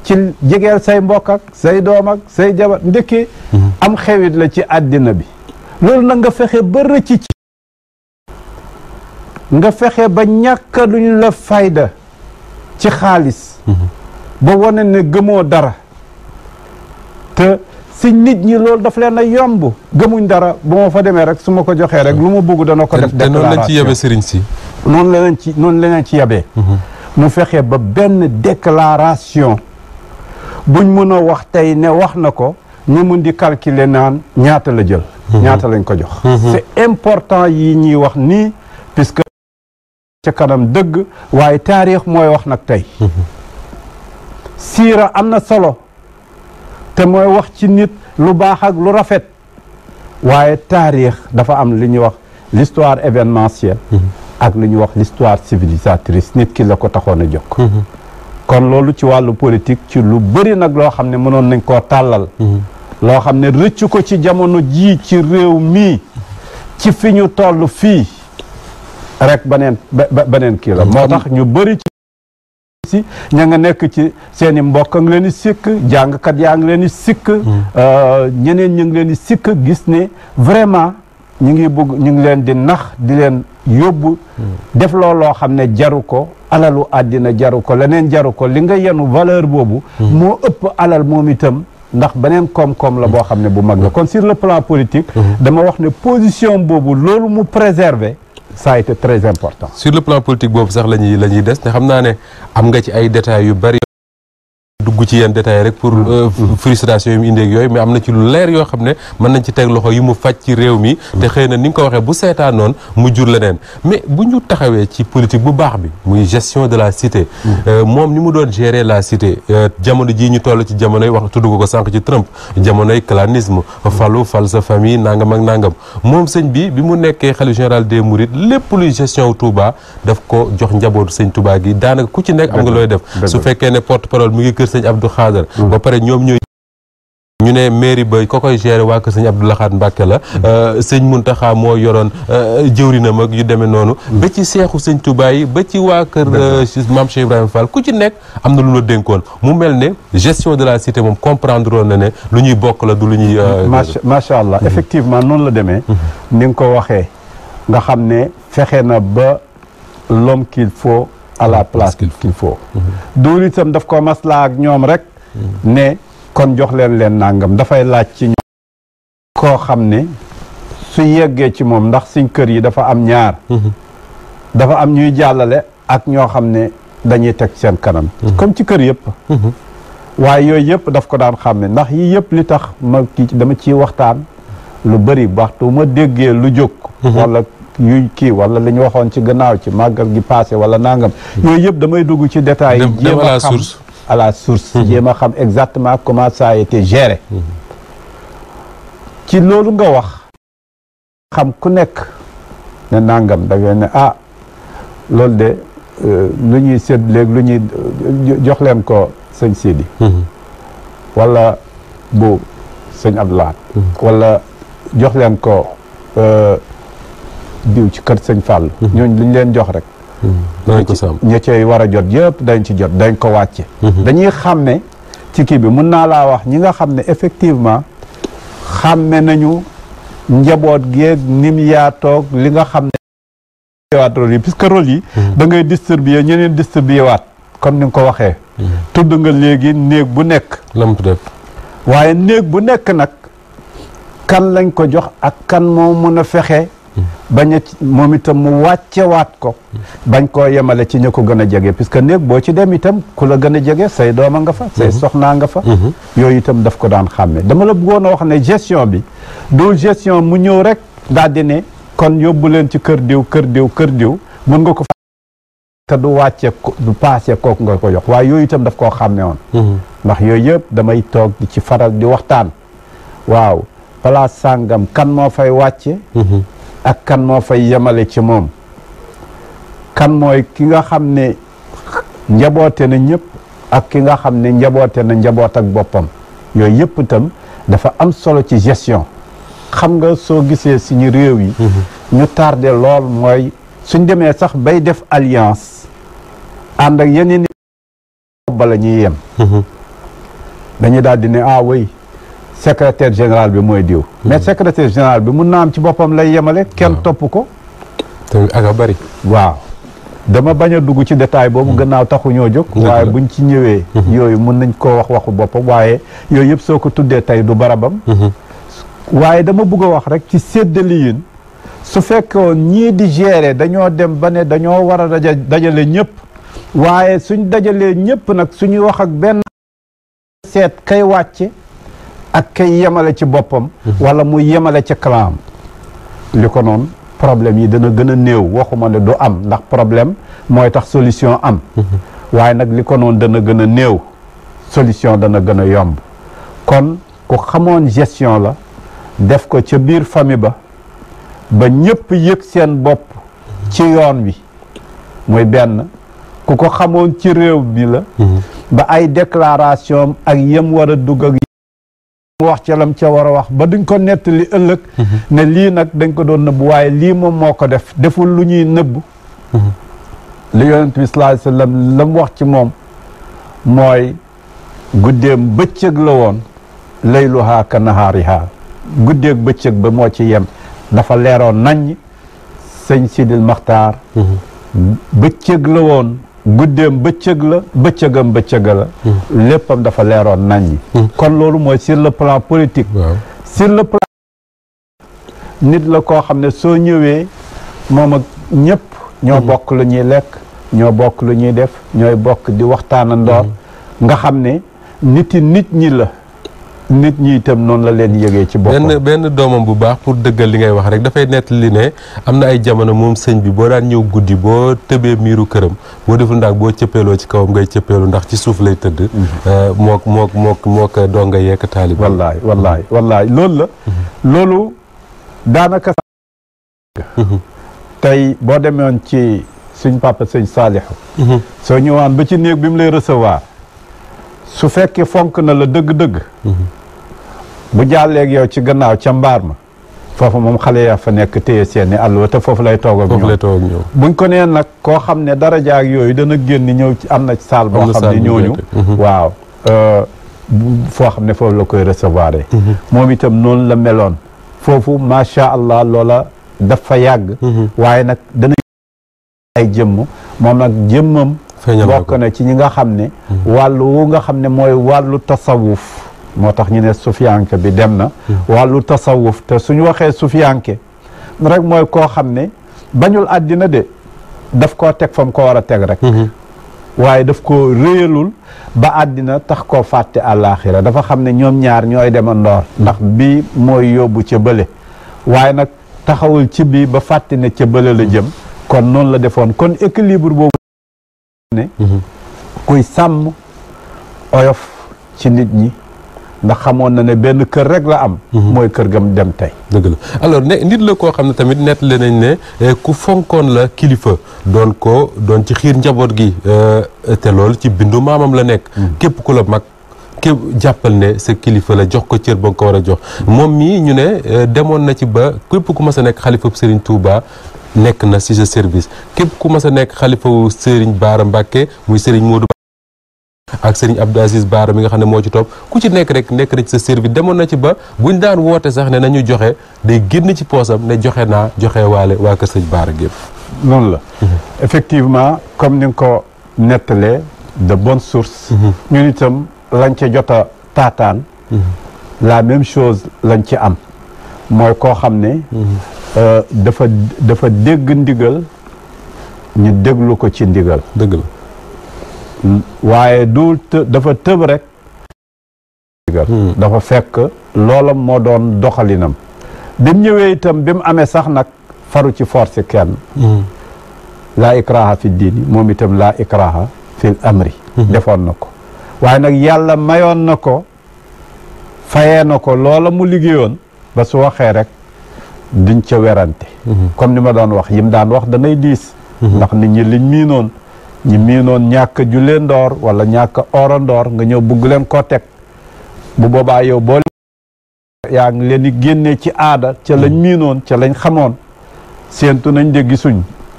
ci jegeel say mbokk ak say doom ak say jabar ndekkee am xewit la ci àddina bi loolu nag nga fexe ba rëcc ci nga fexe ba ñàkk luñ la fayda ci xaalis ba wane ne gëmoo dara te si nit ñi loolu daf leen a yomb gëmuñ dara bu ma fa demee rek su ma ko joxee rek lu ma bëgg dana ko def te noonu lañ ci yebee sëriñ si noonu la leen ci yebee mu fexe ba benn déclaration buñ mën a wax tey ne wax na ko ñu mun di calculer naan ñaata la jël ñaata lañ ko jox c'est important yi ñuy wax nii puisque ca kanam dëgg waaye taarix mooy wax nag tey siira am na solo te mooy wax ci nit lu baax ak lu rafet waaye taarix dafa am li ñuy wax l'histoire événementielle ak li ñuy wax l'histoire civilisatrice nit ki la ko taxoon a jóg kon loolu ci wàllu politique ci lu bëri nag loo xam ne mënoon nañ koo tàllal loo xam ne rëccu ko ci jamono jii ci réew mii ci fi ñu toll fii rek beneen kii la moo tax ñu bëri ci ña nga nekk ci seen i mbokk a ngi leen di sikk jàngkat yaa ngi leen di sikk ñeneen ñu ngi leen di sikk gis ne vraiment ñu ngi leen di nax di leen yóbbu def looloo xam ne jaru ko alalu àddina jaru ko leneen jaru ko li nga yenu valeur boobu moo ëpp alal moom itam ndax beneen koom-koom la boo xam ne bu mag la kon sur le plan politique dama wax ne position boobu loolu mu préserver ça a été très important. Sur le plan politique boobu sax la ñuy des te xam naa ne am nga ci ay détails yu bari dugg ci yenn détails rek pour frustration yi mu indeeg yooyu mais am na ci lu leer yoo xam ne mën nañ ci teg loxo yi mu faj ci réew mi te xëy na ni nga ko waxee bu seetaan noonu mu jur leneen mais bu ñu taxawee ci politique bu baax bi muy gestion de la cité moom ni mu doon gérer la cité jamono jii ñu toll ci jamonoy wax tudd ko sànq ci Trump jamonoy clanisme fal sa famille nangam ak nangam moom sëñ bi mu nekkee xalifa général des Mourides lépp luy gestion Touba daf ko jox njabootu sëñ Touba gi daanaka ku ci nekk am nga looy def su fekkee ne porte parole mu ngi kër sëñ Abdou Khadre ba pare ñoom ñooy ñu ne mairie ba ko koy gérer waa kër sëñ Abdou Lahad Mbacké la sëñ Mountakha moo yoroon jëwrinam ak yu demee noonu ba ci seexu sëñ Touba yi ba ci waa kër Mame Cheikh Ibrahima Fall ku ci nekk am na lu la dénkoon mu mel ne gestion de la cité moom comprendre woon na ne lu ñuy bokk la du lu ñuy macha allah effectivement noonu la demee ni nga ko waxee nga xam ne fexe na ba l'homme qu'il faut à la place qu'il faut duul itam daf ko maslaa ak ñoom rek ne kon jox leen nangam dafay laaj ci ñoom koo xam ne su yeggee ci moom ndax suñ kër yi dafa am ñaar dafa am ñuy jàllale ak ñoo xam ne dañuy teg seen kanam comme ci kër yëpp waaye yooyu yëpp daf ko daan xam ne ndax yii yëpp li tax ma kii dama ciy waxtaan lu bëri waxtu ma déggee lu jóg wala yuy kii wala li ñu waxoon ci gannaaw ci màggal gi passé wala nangam yooyu yëpp damay dugg ci détails yi jéem a xam à la source jéem a xam exactement comment ça a été géré ci loolu nga wax xam ku nekk ne nangam da ngay ne loolu de lu ñuy sédd léegi lu ñuy jox leen ko sëñ Sidi wala bu sëñ Abdoulaye wala jox leen ko diw ci kër sëñ Fall ñooñu li ñu leen jox rek ña cey war a jot yëpp dañ ci jot dañ ko wàcce dañuy xàmme ci kii bi mun naa laa wax ñi nga xam ne effectivement xàmme nañu njaboot geeg nim yaatoog li nga xam ne waat rôle yi puisque rôle yi da ngay distribuer ñeneen distribuer waat comme ni nga ko waxee tudd nga léegi néeg bu nekk lam def waaye néeg bu nekk nag kan lañ ko jox ak kan moo mën a fexe bañ a moom itam mu wàccewaat ko bañ koo yemale ci ña ko gën a jege puisque néeg boo ci dem itam ku la gën a jege say dooma nga fa say soxnaa nga fa yooyu itam daf ko daan xàmme dama la bëggoon a wax ne gestion bi du gestion mu ñëw rek daal di ne kon yóbbu leen ci kër diw kër diw kër diw mën nga ko fa te du wàcce du paase kooku nga ko jox waaye yooyu itam daf koo xàmme woon ndax yooyu yëpp damay toog di ci faral di waxtaan waaw place sàngam kan moo fay wàcce ak kan moo fay yemale ci moom kan mooy ki nga xam ne njaboote na ñëpp ak ki nga xam ne njaboote na njaboot ak boppam yooyu yëpp itam dafa am solo ci gestion xam nga soo gisee suñu réew yi ñu tardé lool mooy suñ demee sax bay def alliance ànd ak yeneen ba la ñuy yem dañuy daal di ne oui secrétaire général bi mooy diw mais secrétaire général bi mun naa am ci boppam lay yemale kenn topp ko te ak a bari waaw dama bañ a dugg ci détail boobu gannaaw taxu ñoo jóg waaye buñ ci ñëwee yooyu mun nañ koo wax waxu boppam waaye yooyu yëpp soo ko tuddee tey du barabam waaye dama bëgg a wax rek ci séddali yin su fekkoon ñii di gérer dañoo dem ba ne dañoo war a dajale ñëpp waaye suñ dajalee ñëpp nag suñuy wax ak benn seet kay wàcce ak kay yemale ci boppam wala mu yemale ci clan li ko noonu problème yi dana gën a néew waxuma ne du am ndax problème mooy tax solution am waaye nag li ko noonu dana gën a néew solution dana gën a yomb kon ku xamoon gestion la def ko ca biir famille ba ñëpp yëg seen bopp ci yoon wi muy benn ku ko xamoon ci réew mi la ba ay déclaration ak yem war a dugg ak wax ca lam ca war a wax ba duñ ko nettali ëllëg ne lii nag dañ ko doon nëbb waaye lii moom moo ko def deful lu ñuy nëbb li yonent bi sallallahu alayhi wasallam la mu wax ci moom mooy guddeem bëccëg la woon layluhaa ka nahaarihaa guddeeg bëccëg ba moo ci yem dafa leeroon nañ sëñ Sidil Maxtaar bëccëg la woon guddeem bëccëg la bëccëgam bëccëga la léppam dafa leeroon nañ kon loolu mooy sur le plan politique sur le plan nit la koo xam ne soo ñëwee moom ak ñëpp ñoo bokk lu ñuy lekk ñoo bokk lu ñuy def ñooy bokk di waxtaana ndoor nga xam ne nit ñi la nit ñi itam noonu la leen yëgee ci boppam benn doomam bu baax pour dëggal li ngay wax rek dafay nettali ne am na ay jamono moom sëñ bi boo daan ñëw guddi boo tëbee miiru këram boo deful ndax boo cëppeeloo ci kawam ngay cëppeelu ndax ci suuf lay tëdd mook doo nga yekk taalib wallaay loolu la loolu daanaka tey boo demoon ci suñ papa sëñ Saalihu soo ñëwaan ba ci néeg bi mu lay recevoir su fekkee fonk na la dëgg-dëgg bu jàlleeg yow ci gannaaw ca mbaar ma foofu moom xale yaa fa nekk téye seeni àll te foofu lay toog ak ñoom buñ ko nee nag koo xam ne dara jaag yooyu dana génn ñëw ci am na salle boo xam ne ñooñu waaw foo xam ne foofu la koy recevoir moom itam noonu la meloon foofu macha allah loola dafa yàgg waaye nag dana ay jëmm moom nag jëmmam bokk na ci ñi nga xam ne wàllu wu nga xam ne mooy wàllu tasawuf moo tax ñu ne sufiyanke bi dem na wàllu tasawuf te suñu waxee sufiyanke rek mooy koo xam ne bañul àddina de daf koo teg fa mu ko war a teg rek waaye daf ko réyalul ba àddina tax koo fàtte àllaaxira dafa xam ne ñoom ñaar ñooy demandoor ndax bii mooy yóbbu ca bële waaye nag taxawul ci bii ba fàtte ne ca bële la jëm kon noonu la defoon kon équilibre boobu ne kuy sàmm oyof ci nit ñi ndax xamoon na ne benn kër rek la am mooy kër gam dem tey dëgg la alors nit la koo xam ne tamit nettali nañ ne ku fonkoon la kilifa doon ci xiir njaboot gi te loolu ci bindu maamam la nekk képp ku la mag képp jàppal ne sa kilifa la jox ko cër ba nga ko war a jox moom mii ñu ne demoon na ci ba képp ku mas a nekk xalifa Serigne Touba nekk na ci sa service képp ku mas a nekk xalifa Serigne Bara Mbacké muy Serigne Modou ak Serigne Abdou Aziz Bara mi nga xam ne moo ci topp ku ci nekk rek nekk na ci sa service demoon na ci ba buñ daan woote sax ne nañu joxe day génn ci poosam ne joxe naa joxe waale waa kër Serigne Bara gépp noonu la effectivement comme ni nga ko nettalee de bonne source ñun itam lañ ca jot a taataan la même chose lañ ci am mooy koo xam ne dafa dégg ndigal ñu déglu ko ci ndigal dëgg la waaye dafa tëb rek ndigal dafa fekk loolam moo doon doxalinam bi mu ñëwee itam bi mu amee sax nag faru ci force kenn laa ikraha fi diini moom itam laa ikraha fil amri defoon na ko waaye nag yàlla mayoon na ko fayee na ko loola mu liggéeyoon ba su waxee rek duñ ca werante comme ni ma doon wax yim daan wax danay diis ndax nit ñi liñ miinoon ñi miinoon ñàkk jullee ndoor wala ñàkk oro ndoor nga ñëw bugg leen koo teg bu boobaa yow boo yaa ngi leen di génnee ci aada ca lañ miinoon ca lañ xamoon séentu nañ de gisuñ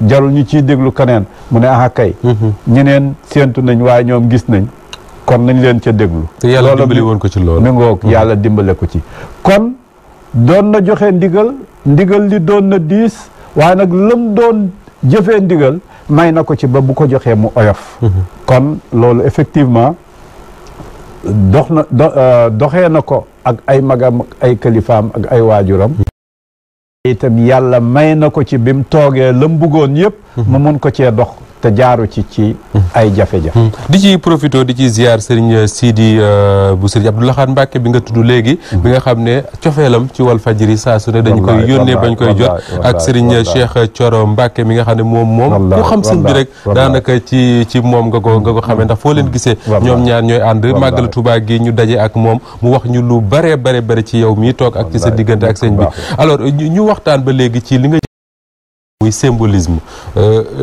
jarul ñu ciy déglu keneen mu ne aha kay ñeneen séentu nañ waaye ñoom gis nañ kon nañ leen ca déglu te yàlla dimbali woon ko ci loolu mi ngoog yàlla dimbale ko ci kon doon na joxe ndigal li doon na diis waaye nag lëm doon jëfee ndigal may na ko ci ba bu ko joxee mu oyof kon loolu effectivement doxee na ko ak ay magam ay kalifaam ak ay waajuram itam yàlla may na ko ci bi mu toogee la mu bëggoon yëpp mu mun ko cee dox te jaaru ci ay jafe-jafe di ci profité di ci ziar Serigne Sidi bu Serigne Abdou Lahad Mbacké bi nga tudd léegi bi nga xam ne cofeelam ci Walfadjri saa su ne dañ koy yónnee bañ koy jot ak Serigne Cheikh Thioro Mbacké mi nga xam ne moom ku xam sëñ bi rek daanaka ci moom nga ko xamee ndax foo leen gisee ñoom ñaar ñooy ànd màggal Touba gi ñu daje ak moom mu wax ñu lu bare ci yow mii toog ak ci sa diggante ak sëñ bi alors ñu waxtaan ba léegi ci li nga muy symbolisme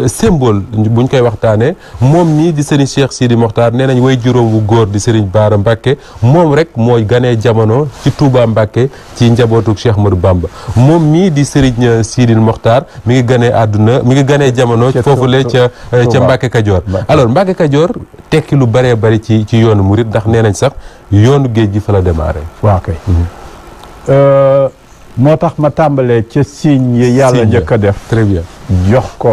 symbole buñ koy waxtaanee moom mii di Serigne Cheikh Sidi Mokhtar nee nañ way juróom wu góor di Serigne Bara Mbacké moom rek mooy ganee jamono ci Touba Mbacké ci njabootu Cheikh Ahmadou Bamba moom mii di Serigne Sidi Mokhtar mi ngi ganee jamono foofule ca Mbacké Kajoor alors Mbacké Kajoor tekki lu bëree bëri ci yoonu murit ndax nee nañ sax yoonu géej gi fa la démarré waaw kay moo tax ma tàmbalee ca signe yi yàlla njëkk a def très bien jox ko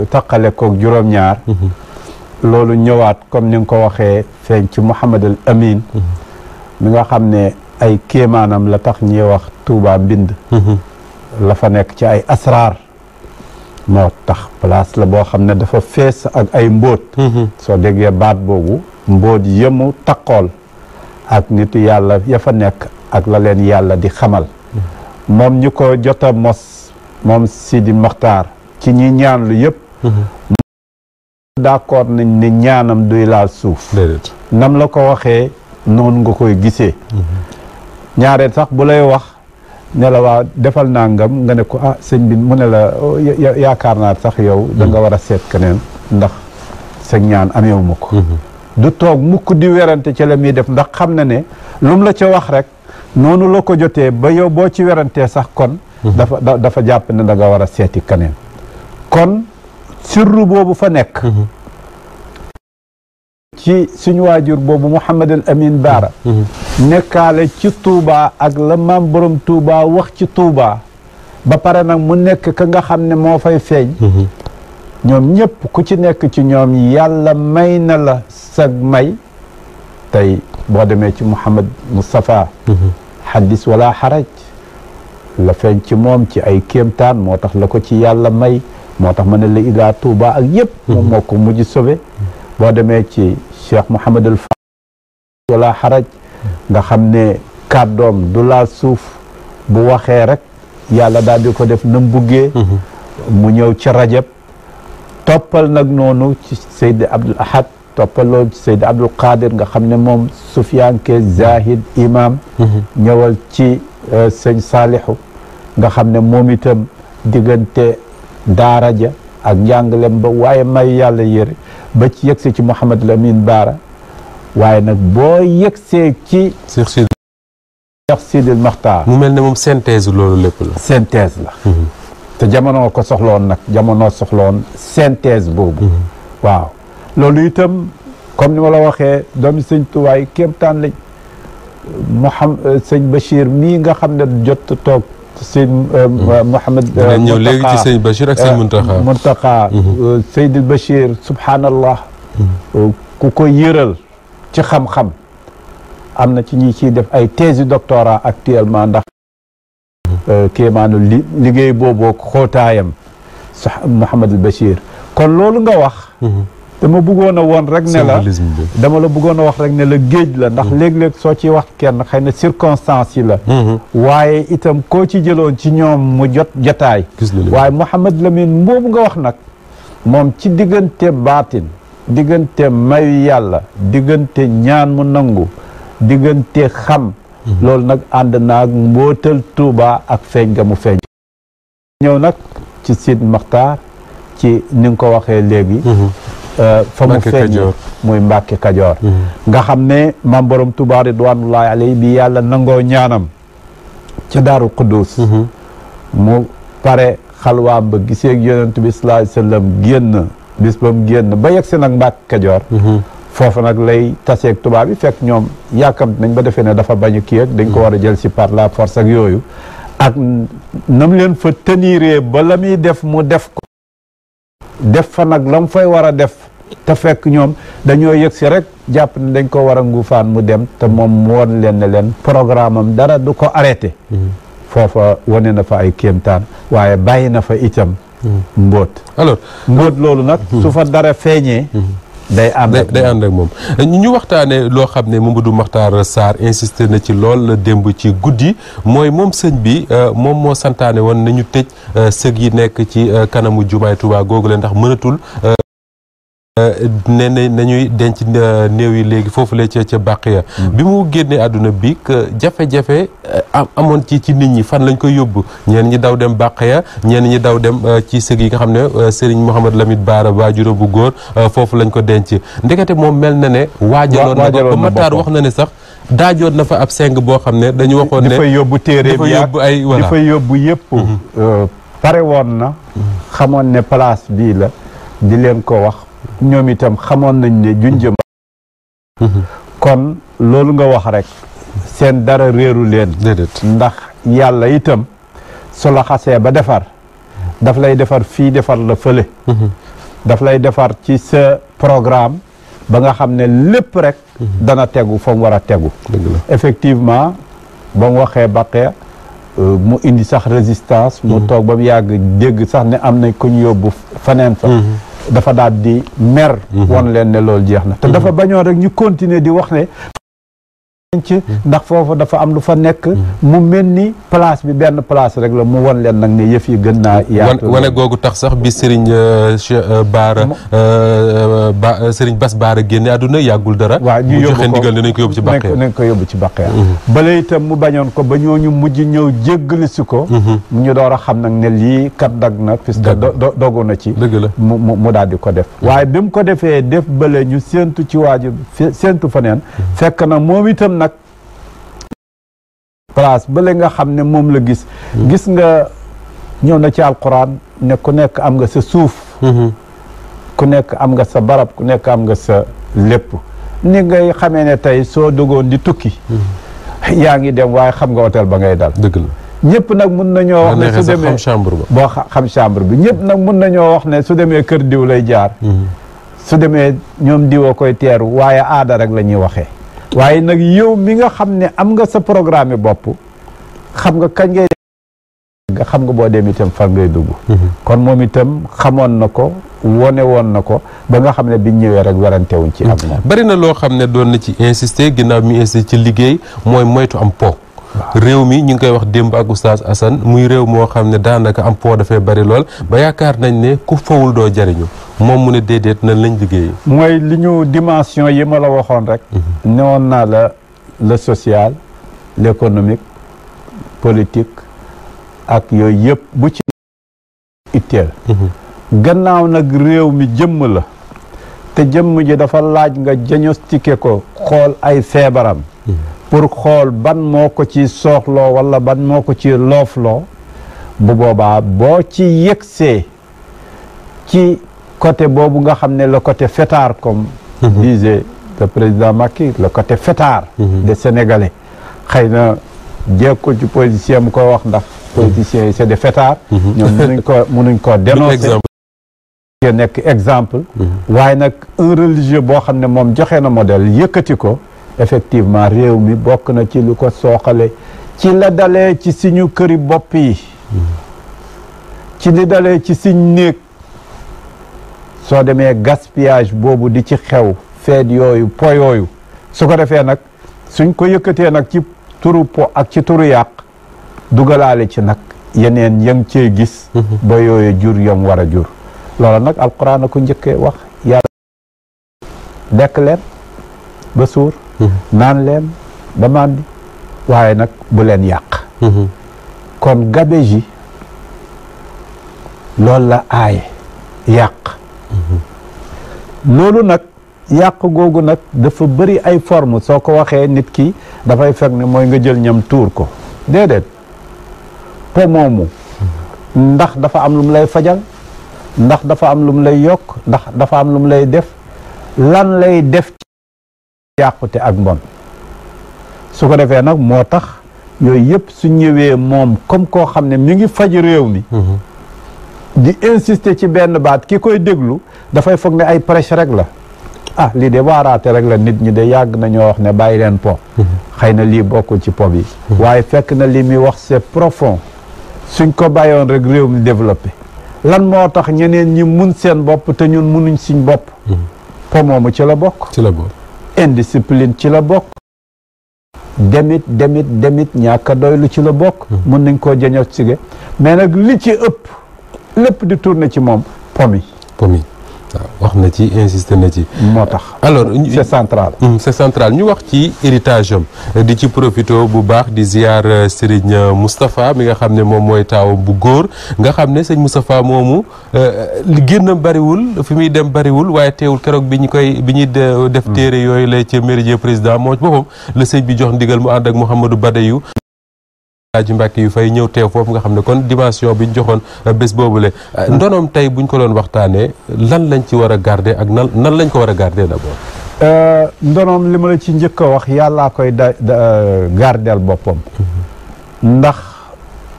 taqale koog juróom-ñaar loolu ñëwaat comme ni nga ko waxee feeñ ci Mouhamadul Amin mi nga xam ne ay kéemaanam la tax ñuy wax Touba mbind la fa nekk ci ay asraar moo tax place la boo xam ne dafa fees ak ay mbóot soo déggee baat boobu mbóot yëmu taqool ak nitu yàlla ya fa nekk ak la leen yàlla di xamal moom ñu ko jota mos moom Sidi Mokhtar ci ñi ñaan lu yëpp d'accord nañ ne ñaanam duy laal suuf nam la ko waxee noonu nga koy gisee ñaareel sax bu lay wax ne la waa defal nangam nga ne ko ah sëñ bi mu ne la yaakaar naa sax yow da nga war a seet keneen ndax sa ñaan ameewuma ko du toog mukk di werante ci la muy def ndax xam na ne lu mu la ca wax rek noonu la ko jotee ba yow boo ci werantee sax kon dafa jàpp ne da nga war a seeti keneen kon sirru boobu fa nekk ci suñu waajur boobu Mouhamadul Amin Bara nekkaale ci Touba ak la maam borom Touba wax ci Touba ba pare nag mu nekk ka nga xam ne moo fay feeñ ñoom ñëpp ku ci nekk ci ñoom yàlla may na la sag may tey boo demee ci Mouhamad Moustapha xaddis wala xaraj la feeñ ci moom ci ay kéemtaan moo tax la ko ci yàlla may moo tax ma ne la ilaa Touba ak yëpp moom moo ko mujj sauvé boo demee ci Cheikh Mouhamadul Fa wala xaraj nga xam ne kàddoom du laal suuf bu waxee rek yàlla daal di ko def na buggee mu ñëw ci rajab toppal nag noonu ci Seydi Abdul Ahad toppaloo ci Seydi Abdul Qadir nga xam ne moom sufiyanke zahid imam ñëwal ci sëñ Saalihu nga xam ne moom itam diggante daaraja ak njàngalem ba waaye may yàlla yëre ba ci yegsi ci Mouhamadul Amin Bara waaye nag boo yegsee ci Cheikh Sidil Maxtaar mu mel ne moom synthèse loolu lépp la. synthèse la. te jamono ko soxloon nag jamono soxloon synthèse boobu. waaw loolu itam comme ni ma la waxee doomi sëñ Tuwaay kéemtaan lañ sëñ Bachir mii nga xam ne jot toog sëñ Mouhamed dinañ ñëw léegi ci sëñ Bachir ak sëñ Muntaxa Seydil Bachir subhanallah ku ko yëral ci xam-xam am na ci ñi ciy def ay thèse doctorat actuellement ndax kéemaanu liggéey booboo xóotaayam Mouhamed El Bachir kon loolu nga wax dama bëggoon a woon rek ne la dama la bëggoon a wax rek ne la géej la ndax léeg-léeg soo ci wax kenn xëy na circonstances yi la waaye itam koo ci jëloon ci ñoom mu jotaay waaye Mouhamed Lamine boobu nga wax nag moom ci diggante baatin diggante mayu yàlla diggante ñaan mu nangu diggante xam loolu nag ànd naag mbootal Tuuba ak feeñ nga mu feeñ ñëw nag ci Sidi Maxtaar ci ni nga ko waxee léegi fa mu feeñ muy Mbàkke Kajoor nga xam ne maam borom Tuuba ridwanullahi alayhi bi yàlla nangoo ñaanam ca Daaru Quddus mu pare xalwaam ba giseeg yonent bi sallallahu alayhi wasallam génn bis ba mu génn ba yegg si nag Mbàkke Kajoor foofu nag lay taseeg tubaab bi fekk ñoom yàkkamti nañ ba defee ne dafa bañu kii ak dañ ko war a jël si par la force ak yooyu ak nam leen fa teniree ba la muy def mu def ko def fa nag la mu fay war a def te fekk ñoom dañoo yëg si rek jàpp ne dañ ko war a nguufaan mu dem te moom mu won leen ne leen programme am dara du ko arrêté foofa wane na fa ay kéemtaan waaye bàyyi na fa itam mbóot alors mbóot loolu nag su fa dara feeñee day ànd ak moom ñu waxtaane loo xam ne Mamadou Makhtar Sarr insisté na ci lool démb ci guddi mooy moom sëñ bi moom moo santaane woon nañu tëj sëg yi nekk ci kanamu jumaay Tuubaa googu leen ndax mënatul nee na nañuy denc néew yi léegi foofu la ca Baqiya bi mu génnee àdduna bi jafe-jafe amoon ci nit ñi fan lañ koy yóbbu ñeen ñi daw dem Baqiya ñeen ñi daw dem ci sëg yi nga xam ne Serigne Mouhamed Lamine Bara waajur bu góor foofu lañ ko denc ndekete moom mel na ne waajaloon na ba Matar wax na ne sax daajoon na fa ab seng boo xam ne dañu waxoon ne dafay yóbbu téere bi yóbbu ay voilà dafay yóbbu yëpp pare woon na xamoon ne place bii la di leen ko wax ñoom itam xamoon nañ ne junjëm kon loolu nga wax rek seen dara réeru leen ndax yàlla itam su la xasee ba defar daf lay defar fii defar la fële daf lay defar ci sa programme ba nga xam ne lépp rek dana tegu fa mu war a tegu effectivement ba mu waxee Baqiya mu indi sax résistance mu toog ba mu yàgg dégg sax ne am na ku ñu yóbbu faneen fa dafa daal di mer won leen ne loolu jeex na te dafa bañoon rek ñu continuer di wax ne ci ndax foofu dafa am lu fa nekk mu mel ni place bi benn place rek la mu won leen nag ne yëf yi gën naa yaatu wane googu tax sax bi Serigne Serigne Bass Bara génne àdduna yàggul dara waaw ñu joxe ndigal ne nañ ko yóbbu ci Baqiya nañ ko yóbbu ci Baqiya bale itam mu bañoon ko ba ñooñu mujj ñëw jéggali si ko ñu door a xam nag ne lii kat dag na puisque dogu na ci dëgg la mu daal di ko def waaye bi mu ko defee def bale ñu séentu ci waaju séentu faneen fekk na moom itam nag place bale nga xam ne moom la gis nga ñëw na ci alquran ne ku nekk am nga sa suuf ku nekk am nga sa barab ku nekk am nga sa lépp ni ngay xamee ne tey soo dogoon di tukki yaa ngi dem waaye xam nga hôtel ba ngay dal dëgg la ñëpp nag mun nañoo wax ne su demee boo xam chambre bi ñëpp nag mun nañoo wax ne su demee kër diw lay jaar su demee ñoom diwoo koy teeru waaye aada rek la ñuy waxee waaye nag yow mi nga xam ne am nga sa programme bopp xam nga kañ ngay nga xam nga boo dem itam fan ngay dugg kon moom itam xamoon na ko wone woon na ko ba nga xam ne biñ ñëwee rek werantewuñ ci ak moom bari na loo xam ne doon na ci insister ginnaaw mi insister ci liggéey mooy moytu am po réew mi ñu ngi koy wax démb ak oustaz Assane muy réew moo xam ne daanaka am po dafay bari lool ba yaakaar nañ ne ku fawul doo jariñu moom mu ne déedéet nan lañ liggéeyee mooy li ñu dimension yi ma la waxoon rek newoon naa la le social l'économique politique ak yooyu yëpp bu ci itteel gannaaw nag réew mi jëmm la te jëmm ji dafa laaj nga diagnostiqué ko xool ay feebaram pour xool ban moo ko ci sooxloo wala ban moo ko ci loofloo bu boobaa boo ci yëgsee ci côté boobu nga xam ne le côté fêtard comme disait le président Macky le côté fêtard des Sénégalais xëy na jekkul ci politicien mu koy wax ndax politiciens yi c'est des fêtards ñoom mënuñ ko dénoncer nekk exemple waaye nag un religieux boo xam ne moom joxe na modèle yëkkati ko effectivement réew mi bokk na ci lu ko sooxale ci la dalee ci suñu këri bopp yi ci li dalee ci suñ néeg soo demee gaspillage boobu di ci xew feet yooyu po yooyu su ko defee nag suñ ko yëkkatee nag ci turu po ak ci turu yàq dugalaale ci nag yeneen yang cee gis ba yooyu jur yam war a jur loolu nag alquran a ko njëkkee wax yàlla lekk leen ba suur naan leen ba màndi waaye nag bu leen yàq kon gabegie loolu la aaye yàq loolu nag yàq googu nag dafa bëri ay forme soo ko waxee nit ki dafay fekk ne mooy nga jël ñam tuur ko déedéet po moomu ndax dafa am lu mu lay fajal ndax dafa am lu mu lay yokk ndax dafa am lu mu lay def lan lay def ci yàqute ak mbon su ko defee nag moo tax yooyu yëpp su ñëwee moom comme koo xam ne mi ngi faj réew mi di insister ci benn baat ki koy déglu dafay foog ne ay prêche rek la ah lii de waaraate rek la nit ñi de yàgg nañoo wax ne bàyyi leen po xëy na lii bokkul ci po bi waaye fekk na li muy wax c'est profond suñ ko bàyyoon rek réew mi développé lan moo tax ñeneen ñi mun seen bopp te ñun munuñ suñ bopp po moomu ci la bokk indiscipline ci la bokk demit ñàkk a doylu ci la bokk mun nañ koo diagnostiquer mais nag li ci ëpp lépp di tourner ci moom pomi waaw wax na ci insister na ci moo tax alors c'est central ñu wax ci héritage am di ci profito bu baax di ziar Serigne Moustapha mi nga xam ne moom mooy taawam bu góor nga xam ne sëñ Moustapha moomu li génnam bariwul fi muy dem bariwul waaye teewul keroog bi ñuy def téere yooyu la ci Méridien président moo ci boppam la sëñ bi jox ndigal mu ànd ak Mouhamadou Badayou ji Mbàkke yu fay ñëw teew foofu nga xam ne kon dimension bi ñu joxoon bés boobule ndonoom tey buñ ko doon waxtaanee lan lañ ci war a garder ak nan lañ ko war a garder d'abord ndonoom li ma la ci njëkk a wax yàllaa koy gardeel boppam ndax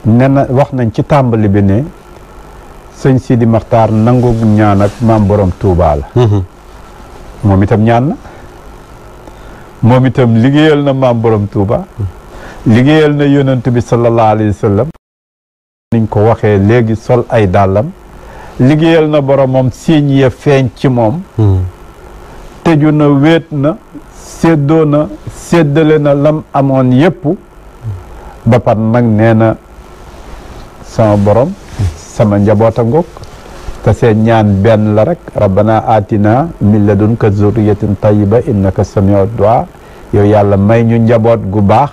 ne na wax nañ ci tàmbali bi ne sëñ Sidi Maxtaar nangu ñaan ak maam borom Touba la moom itam ñaan na moom itam liggéeyal na maam borom Touba liggéeyal na yonent bi sallallahu alayhi wa sallam niñ ko waxee léegi sol ay dàllam liggéeyal na boromam siiñ ya feeñ ci moom tëju na wéet na séddoo na séddale na lam amoon yépp ba pat nag nee na sama borom sama njaboota ngoog te seen ñaan benn la rek rabbana atina min ladunka zurriyatin tayyiba innaka samiu du'a yow yàlla may ñu njaboot gu baax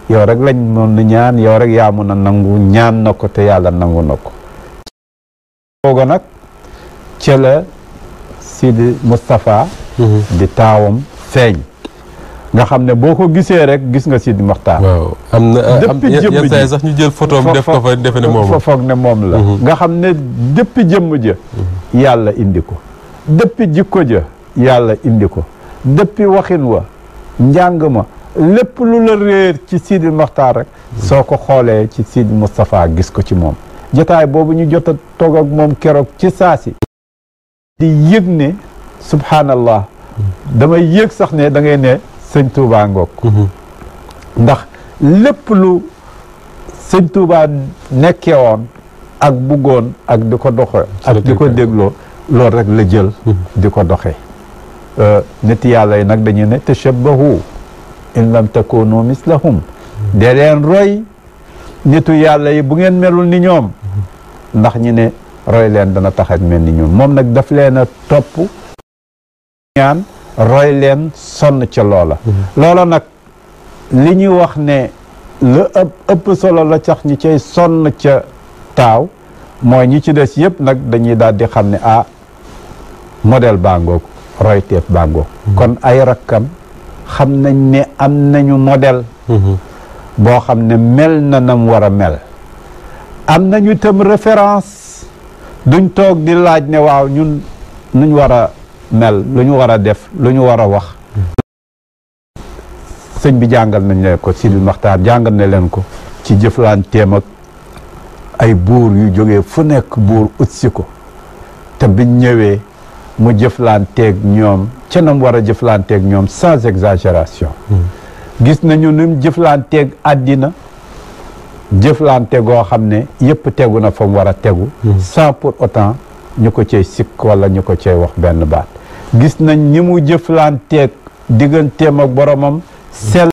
yow rek lañ mën a ñaan yow rek yaa mun a nangu ñaan na ko te yàlla nangu na ko kooga nag ca la Sidi Moustapha di taawam feeñ nga xam ne boo ko gisee rek gis nga Sidi Mokhtar waaw am na yenn saa sax ñu jël photo def ko fa defe ne moom foog ne moom la nga xam ne depuis jëmm ja yàlla indi ko depuis jikko ja yàlla indi ko depuis waxin wa njàng ma lépp lu la réer ci Sidi Mokhtar rek soo ko xoolee ci Sidi Moustapha gis ko ci moom jotaay boobu ñu jot a toog ak moom keroog ci saasi di yëg ne subhanallah damay yëg sax ne da ngay ne sëñ Touba ngoog ndax lépp lu sëñ Touba nekkee woon ak buggoon ak di ko doxe ak di ko dégloo loolu rek la jël di ko doxee nit yàlla yi nag dañuy ne tashabbahu in lam takunu mislahum de leen roy nitu yàlla yi bu ngeen melul ni ñoom ndax ñi ne roy leen dana tax ak mel ni ñun moom nag daf leen a topp ñaan roy leen sonn ca loola loola nag li ñu wax ne la ëpp solo la tax ñi cay sonn ca taaw mooy ñi ci des yëpp nag dañuy daal di xam ne modèle baa ngoog royteef bàggoo kon ay rakkam xam nañ ne am nañu modèle boo xam ne mel na nam war a mel am nañu itam référence duñ toog di laaj ne waaw ñun nuñ war a mel lu ñu war a def lu ñu war a wax sëñ bi jàngal nañ leen ko Sidi Maxtaar jàngal na leen ko ci jëflanteem ak ay buur yu jógee fu nekk buur utsi ko te biñ ñëwee mu jëflanteeg ñoom ca nam war a jëflanteeg ñoom sans exagération gis nañu ni mu jëflanteeg àddina jëflante goo xam ne yëpp tegu na fa mu war a tegu sans pour autant ñu ko cay sikk wala ñu ko cay wax benn baat gis nañ ñi mu jëflanteeg digganteem ak boromam sell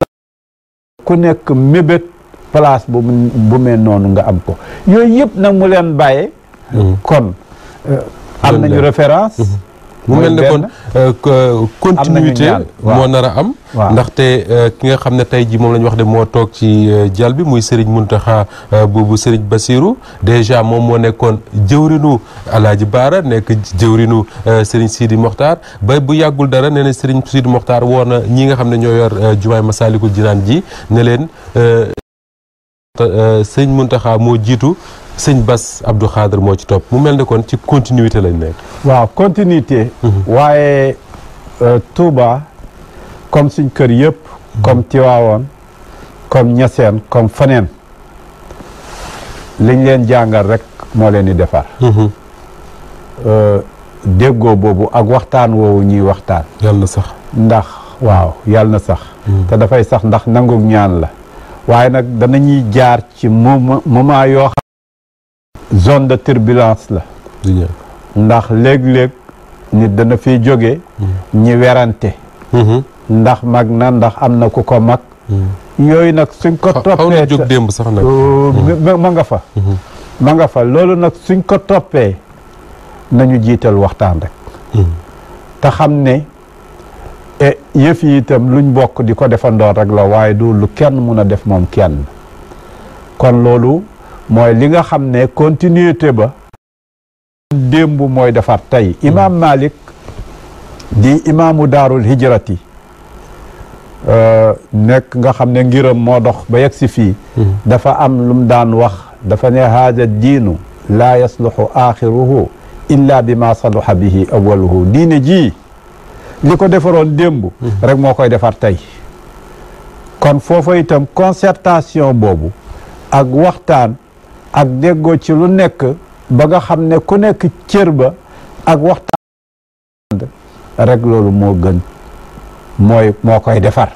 ku nekk mébét place bu mel noonu nga am ko yooyu yëpp nag mu leen bàyyee kon am nañu référence mu mel ne kon continuité moo nar a am ndaxte ki nga xam ne tey ji moom la ñu wax de moo toog ci jal bi muy Serigne Mountakha bu Serigne Bassirou déjà moom moo nekkoon jëwrinu Alaaji Baara nekk jëwrinu Serigne Sidi Mokhtar ba bu yàggul dara nee na Serigne Sidi Mokhtar woo na ñi nga xam ne ñoo yor jumaay Masaalikul Jinaan ji ne leen Serigne Mountakha moo jiitu sëñ Bass Abdou Khadre moo ci topp mu mel ne kon ci continuité lañ nekk. waaw continuité. waaye Touba comme suñ kër yëpp. comme Tiwaawoon comme Ñaseen comme faneen liñ leen jàngal rek moo leen di defar. déggoo boobu ak waxtaan woowu ñuy waxtaan. yàlla na sax. ndax waaw yàlla na sax. te dafay sax ndax nangug ñaan la. waaye nag danañuy jaar ci moment yoo xam zone de turbulence la ndax léeg-léeg nit dana fiy jóge ñi werante ndax mag na ndax am na ku ko mag yooyu nag suñ ko toppee xaw na jóg démb sax nag ma nga fa loolu nag suñ ko toppee nañu jiital waxtaan rek te xam ne yëf yi itam luñ bokk di ko defandoor rek la waaye du lu kenn mun a def moom kenn kon loolu mooy li nga xam ne continuité ba démb mooy defar tey imam Malik di imaamu daarul hijrati nekk nga xam ne ngiram moo dox ba yegg si fii dafa am lu mu daan wax dafa ne haada diinu laa yasluxu axiruhu illa bi ma saluxa bihi awaluhu diine ji li ko defaroon démb rek moo koy defar tey kon foofa itam concertation boobu ak waxtaan ak déggoo ci lu nekk ba nga xam ne ku nekk cër ba ak waxtaan rek loolu moo gën moo koy defar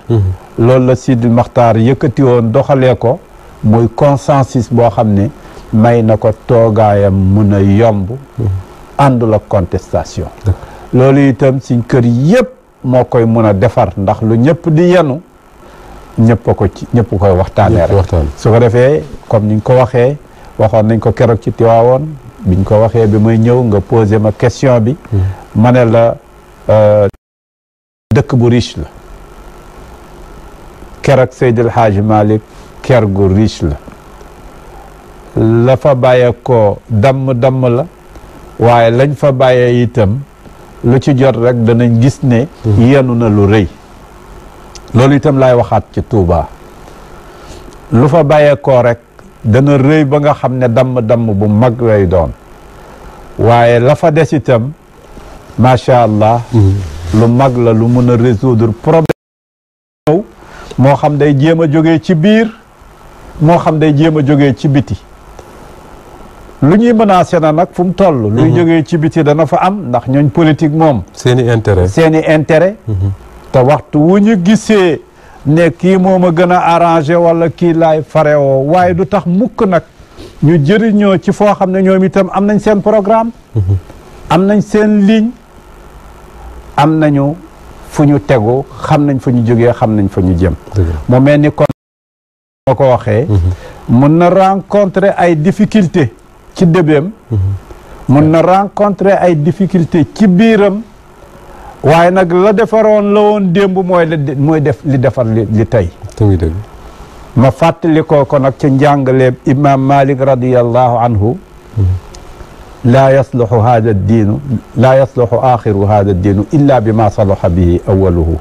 loolu la Sidi Maxtaar yëkkati woon doxalee ko muy consensus boo xam ne may na ko toogaayam mun a yomb àndul ak contestation loolu itam suñ kër yëpp moo koy mun a defar ndax lu ñëpp di yenu ñëpp koy waxtaanee rek su ko defee comme niñ ko waxee waxoon nañ ko keroog ci Tiwaawoon biñ ko waxee bi may ñëw nga posé ma question bi ma ne la dëkk bu riche la keroog Seydil Hadji Malick ker gu riche la fa bàyyee ko damm la waaye lañ fa bàyyee itam lu ci jot rek danañ gis ne yenu na lu rëy loolu itam laay waxaat ci Touba lu fa bàyyee ko rek dana rëy ba nga xam ne damm bu mag lay doon waaye la fa des itam macha allah lu mag la lu mun a résoudre problème moo xam day jéem a jógee ci biir moo xam day jéem a jógee ci biti lu ñuy menacé na nag fu mu toll luy jógee ci biti dana fa am ndax ñooñ politique moom seeni intérêt te waxtu wu ñu gisee ne kii moom a gën a arrangé wala kii laay farewoo waaye du tax mukk nag ñu jëriñoo ci foo xam ne ñoom itam am nañ seen programme am nañ seen ligne am nañu fu ñu tegu xam nañ fu ñu jógee xam nañ fu ñu jëm mu mel ni kon moo ko waxee mun na rencontrer ay difficulté ci débéem mun na rencontrer ay difficulté ci biiram waaye nag la defaroon la woon démb mooy def li defar li tey ma fàttali ko nag ci njàngaleeb imam Malik radiyallahu anhu laa yasluxu hada diinu laa yasluxu axiru hada diinu illa bi ma salaxa bihi awaluhu.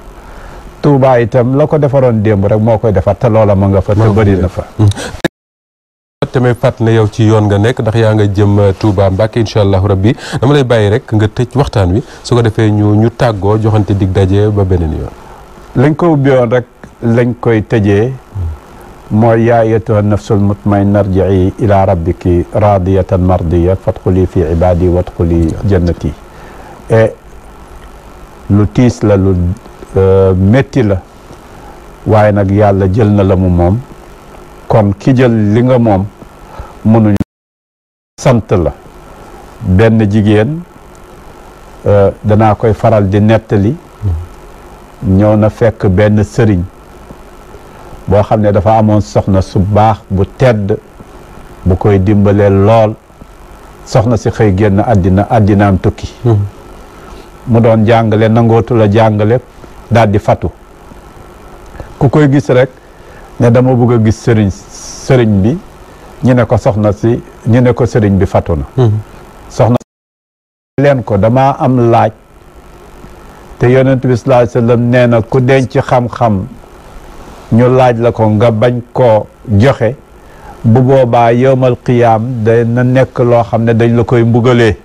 Touba itam la ko defaroon démb rek moo koy defar te loola ma nga fa te bëri na fa. tamit fàtt na yow ci yoon nga nekk ndax yaa nga jëm Touba Mbacke incha allahu rabbi dama lay bàyyi rek nga tëj waxtaan wi su ko defee ñu tàggoo joxante dig daje ba beneen yoon. lañ ko ubbi woon rek lañ koy tëjee mooy yaa ayyatuha nafsul mutmainna irji'i ila rabbiki radiyatan mardiya fadxuli fi ibadi wadxuli jannati. et lu tiis la lu métti la waaye nag yàlla jël na la mu moom kon ki jël li nga moom mënuñu sant la. benn jigéen danaa koy faral di nettali ñëw na fekk benn sëriñ boo xam ne dafa amoon soxna su baax bu tedd bu koy dimbalee lool soxna si xëy génn àddinaam tukki mu doon jàngale nangootu la jàngale daal di fatu ku koy gis rek ne dama bëgg a gis sëriñ bi ñu ne ko soxna si ñu ne ko sëriñ bi fatu na soxna leen ko dama am laaj te yonent bi sallallahu alayhi wasallam nee na ku denc xam-xam ñu laaj la ko nga bañ koo joxe bu boobaa yawmal qiyaam day na nekk loo xam ne dañ la koy mbugalee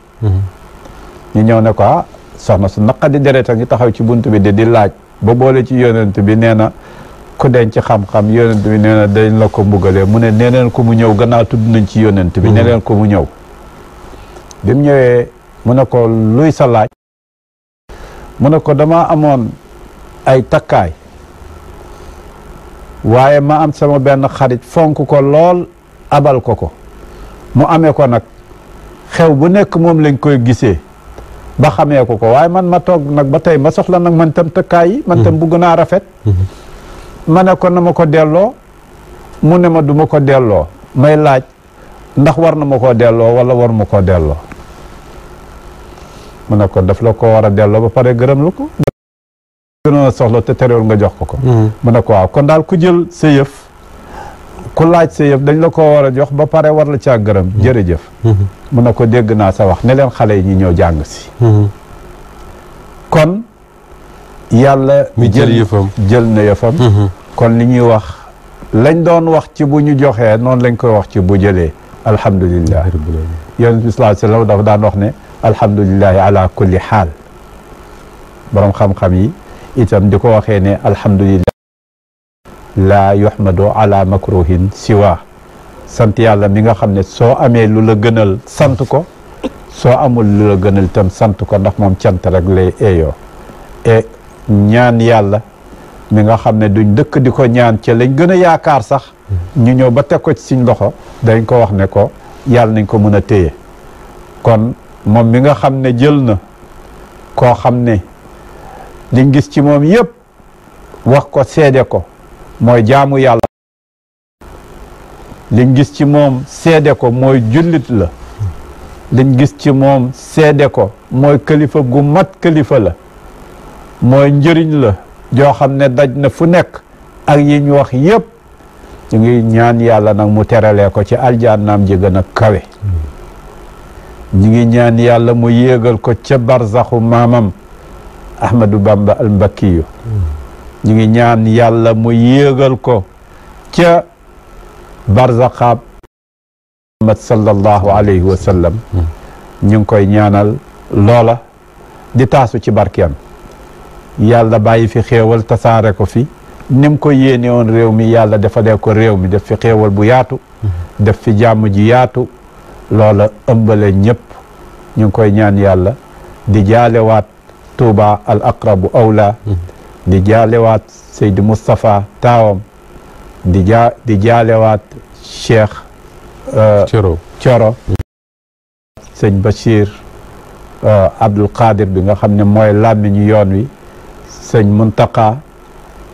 ñu ñëw ne ko soxna su naqadi deret a ngi taxaw ci bunt bi di laaj ba boole ci yonent bi nee na ku denc xam-xam yonent bi nee na dañ la ko mbugalee mu ne nee leen ko mu ñëw gannaaw tudd nañ ci yonent bi nee leen ko mu ñëw bi mu ñëwee mu ne ko luy sa laaj mu ne ko dama amoon ay takkaay waaye ma am sama benn xarit fonk ko lool abal ko mu amee ko nag xew bu nekk moom lañ koy gisee ba xamee ko waaye man ma toog nag ba tey ma soxla nag man tam takkaay yi man tam bugg naa rafet ma ne ko na ma ko delloo mu ne ma du ma ko delloo may laaj ndax war na ma koo delloo wala war ma koo delloo mu ne ko daf la ko war a delloo ba pare gërëm la ko gënoon a soxla te terewul nga jox ko mu ne ko waaw kon daal ku jël sa yëf ku laaj sa yëf dañ la ko war a jox ba pare war la caa gërëm jërëjëf mu ne ko dégg naa sa wax ne leen xale yi ñu ñëw jàng si kon yàlla mi jël yëfam jël na yëfam kon li ñuy wax lañ doon wax ci bu ñu joxee noonu lañ koy wax ci bu jëlee alhamdulillah yonent bi sallallahu alayhi wasallam dafa daan wax ne alhamdulillahi ala kulli xaal borom xam-xam yi itam di ko waxee ne alhamdulillah laa yuhmadu ala makruhin siwa sant yàlla mi nga xam ne soo amee lu la gënal sant ko soo amul lu la gënal itam sant ko ndax moom cant rek lay eeyoo et ñaan yàlla mi nga xam ne duñ dëkk di ko ñaan ca lañ gën a yaakaar sax ñu ñëw ba teg ko ci suñ loxo dañ ko wax ne ko yàlla nañ ko mën a téye kon moom mi nga xam ne jël na koo xam ne liñ gis ci moom yëpp wax ko seede ko mooy jaamu yàlla liñ gis ci moom seede ko mooy jullit la liñ gis ci moom seede ko mooy kilifa gu mat kilifa la mooy njëriñ la joo xam ne daj na fu nekk ak yi ñu wax yëpp ñu ngi ñaan yàlla nag mu teralee ko ci aljannaam ji gën a kawe ñu ngi ñaan yàlla mu yéegal ko ca barzaxu maamam Ahmadou Bamba al Mbakkiyu ñu ngi ñaan yàlla mu yéegal ko ca barzaxaab Muhammad sallallahu alayhi wa sallam ñu ngi koy ñaanal loola di taasu ci barkeem yàlla bàyyi fi xéewal tasaare ko fi ni mu ko yéene woon réew mi yàlla defalee ko réew mi def fi xéewal bu yaatu def fi jàmm ji yaatu loola ëmbale ñëpp ñu ngi koy ñaan yàlla di jaalewaat Touba al aqrabu awla di jaalewaat Seydi Moustapha taawam di jaalewaat Cheikh Thioro sëñ Bachir Abdul Qadir bi nga xam ne mooy làmmiñu yoon wi sëñ Muntaka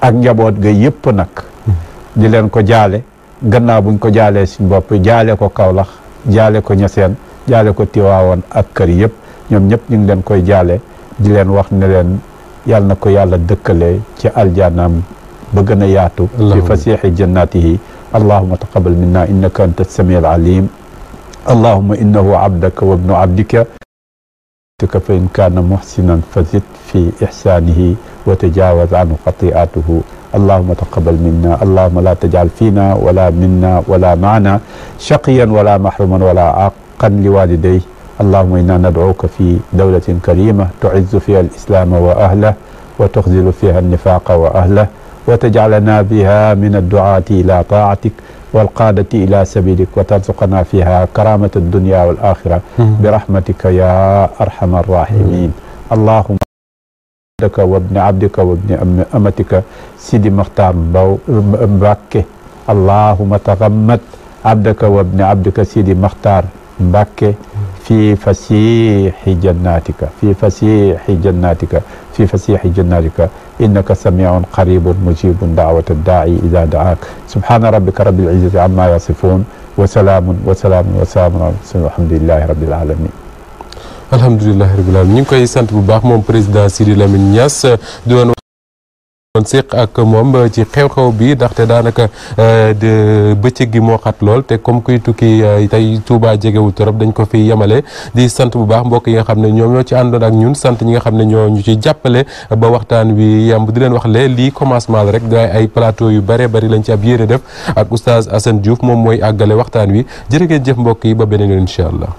ak njaboot ga yëpp nag di leen ko jaale gannaaw buñ ko jaalee suñ bopp jaale ko Kaolack jaale ko Ñaseen jaale ko Tiwaawoon ak kër yëpp ñoom ñëpp ñu ngi leen koy jaale di leen wax ne leen yàlla na ko yàlla dëkkale ci aljannaam ba gën a yaatu fi fasiixi jannatihi allahumma taqabbal minna innaka anta as-samiul alim allahumma innahu abdaka wa ibnu abdika fa in kaana muhsinan fazid fi ihsanihi wa tajawaz anhu xati'atuhu allahumma taqabbal minna allahumma la taj'al fina wala minna wala ma'ana shaqiyan wala mahruman wala aqan liwalidayhi allahumma inna nad'uka fi dawlatin karima tu'izzu fiha al-islam wa ahlahu wa tukhzilu fiha an-nifaqa wa ahlahu wa taj'alana biha min ad-du'ati ila ta'atik والقادة إلى سبيلك وترزقنا فيها كرامة الدنيا والآخرة برحمتك يا أرحم الراحمين اللهم عبدك وابن عبدك وابن أمتك سيدي مختار مبكي اللهم تغمد عبدك وابن عبدك سيدي مختار مبكي في فسيح جناتك في فسيح جناتك في فسيح جناتك إنك سميع قريب مجيب دعوة الداعي إذا دعاك سبحان ربك رب العزة عما يصفون وسلام وسلام وسلام والحمد لله رب العالمين alhamdulilahi rabbil alamin ñu ngi koy sant bu baax moom président Sidi Lamine Niass di doon séq ak moom ci xew-xew bi ndaxte daanaka bëccëg gi moo xat lool te comme kuy tukki tey Touba jegewul torop dañ ko fi yemale di sant bu baax mbokk yi nga xam ne ñoom ñoo ci àndoon ak ñun sant ñi nga xam ne ñoo ñu ci jàppale ba waxtaan wi yemb di leen wax le lii commencement la rek daay ay plateau yu bare bari lañ ci ab yéene def ak oustaz Assane Diouf moom mooy àggale waxtaan wi jërë ngeen jëf mbokk yi ba beneen yoon incha allah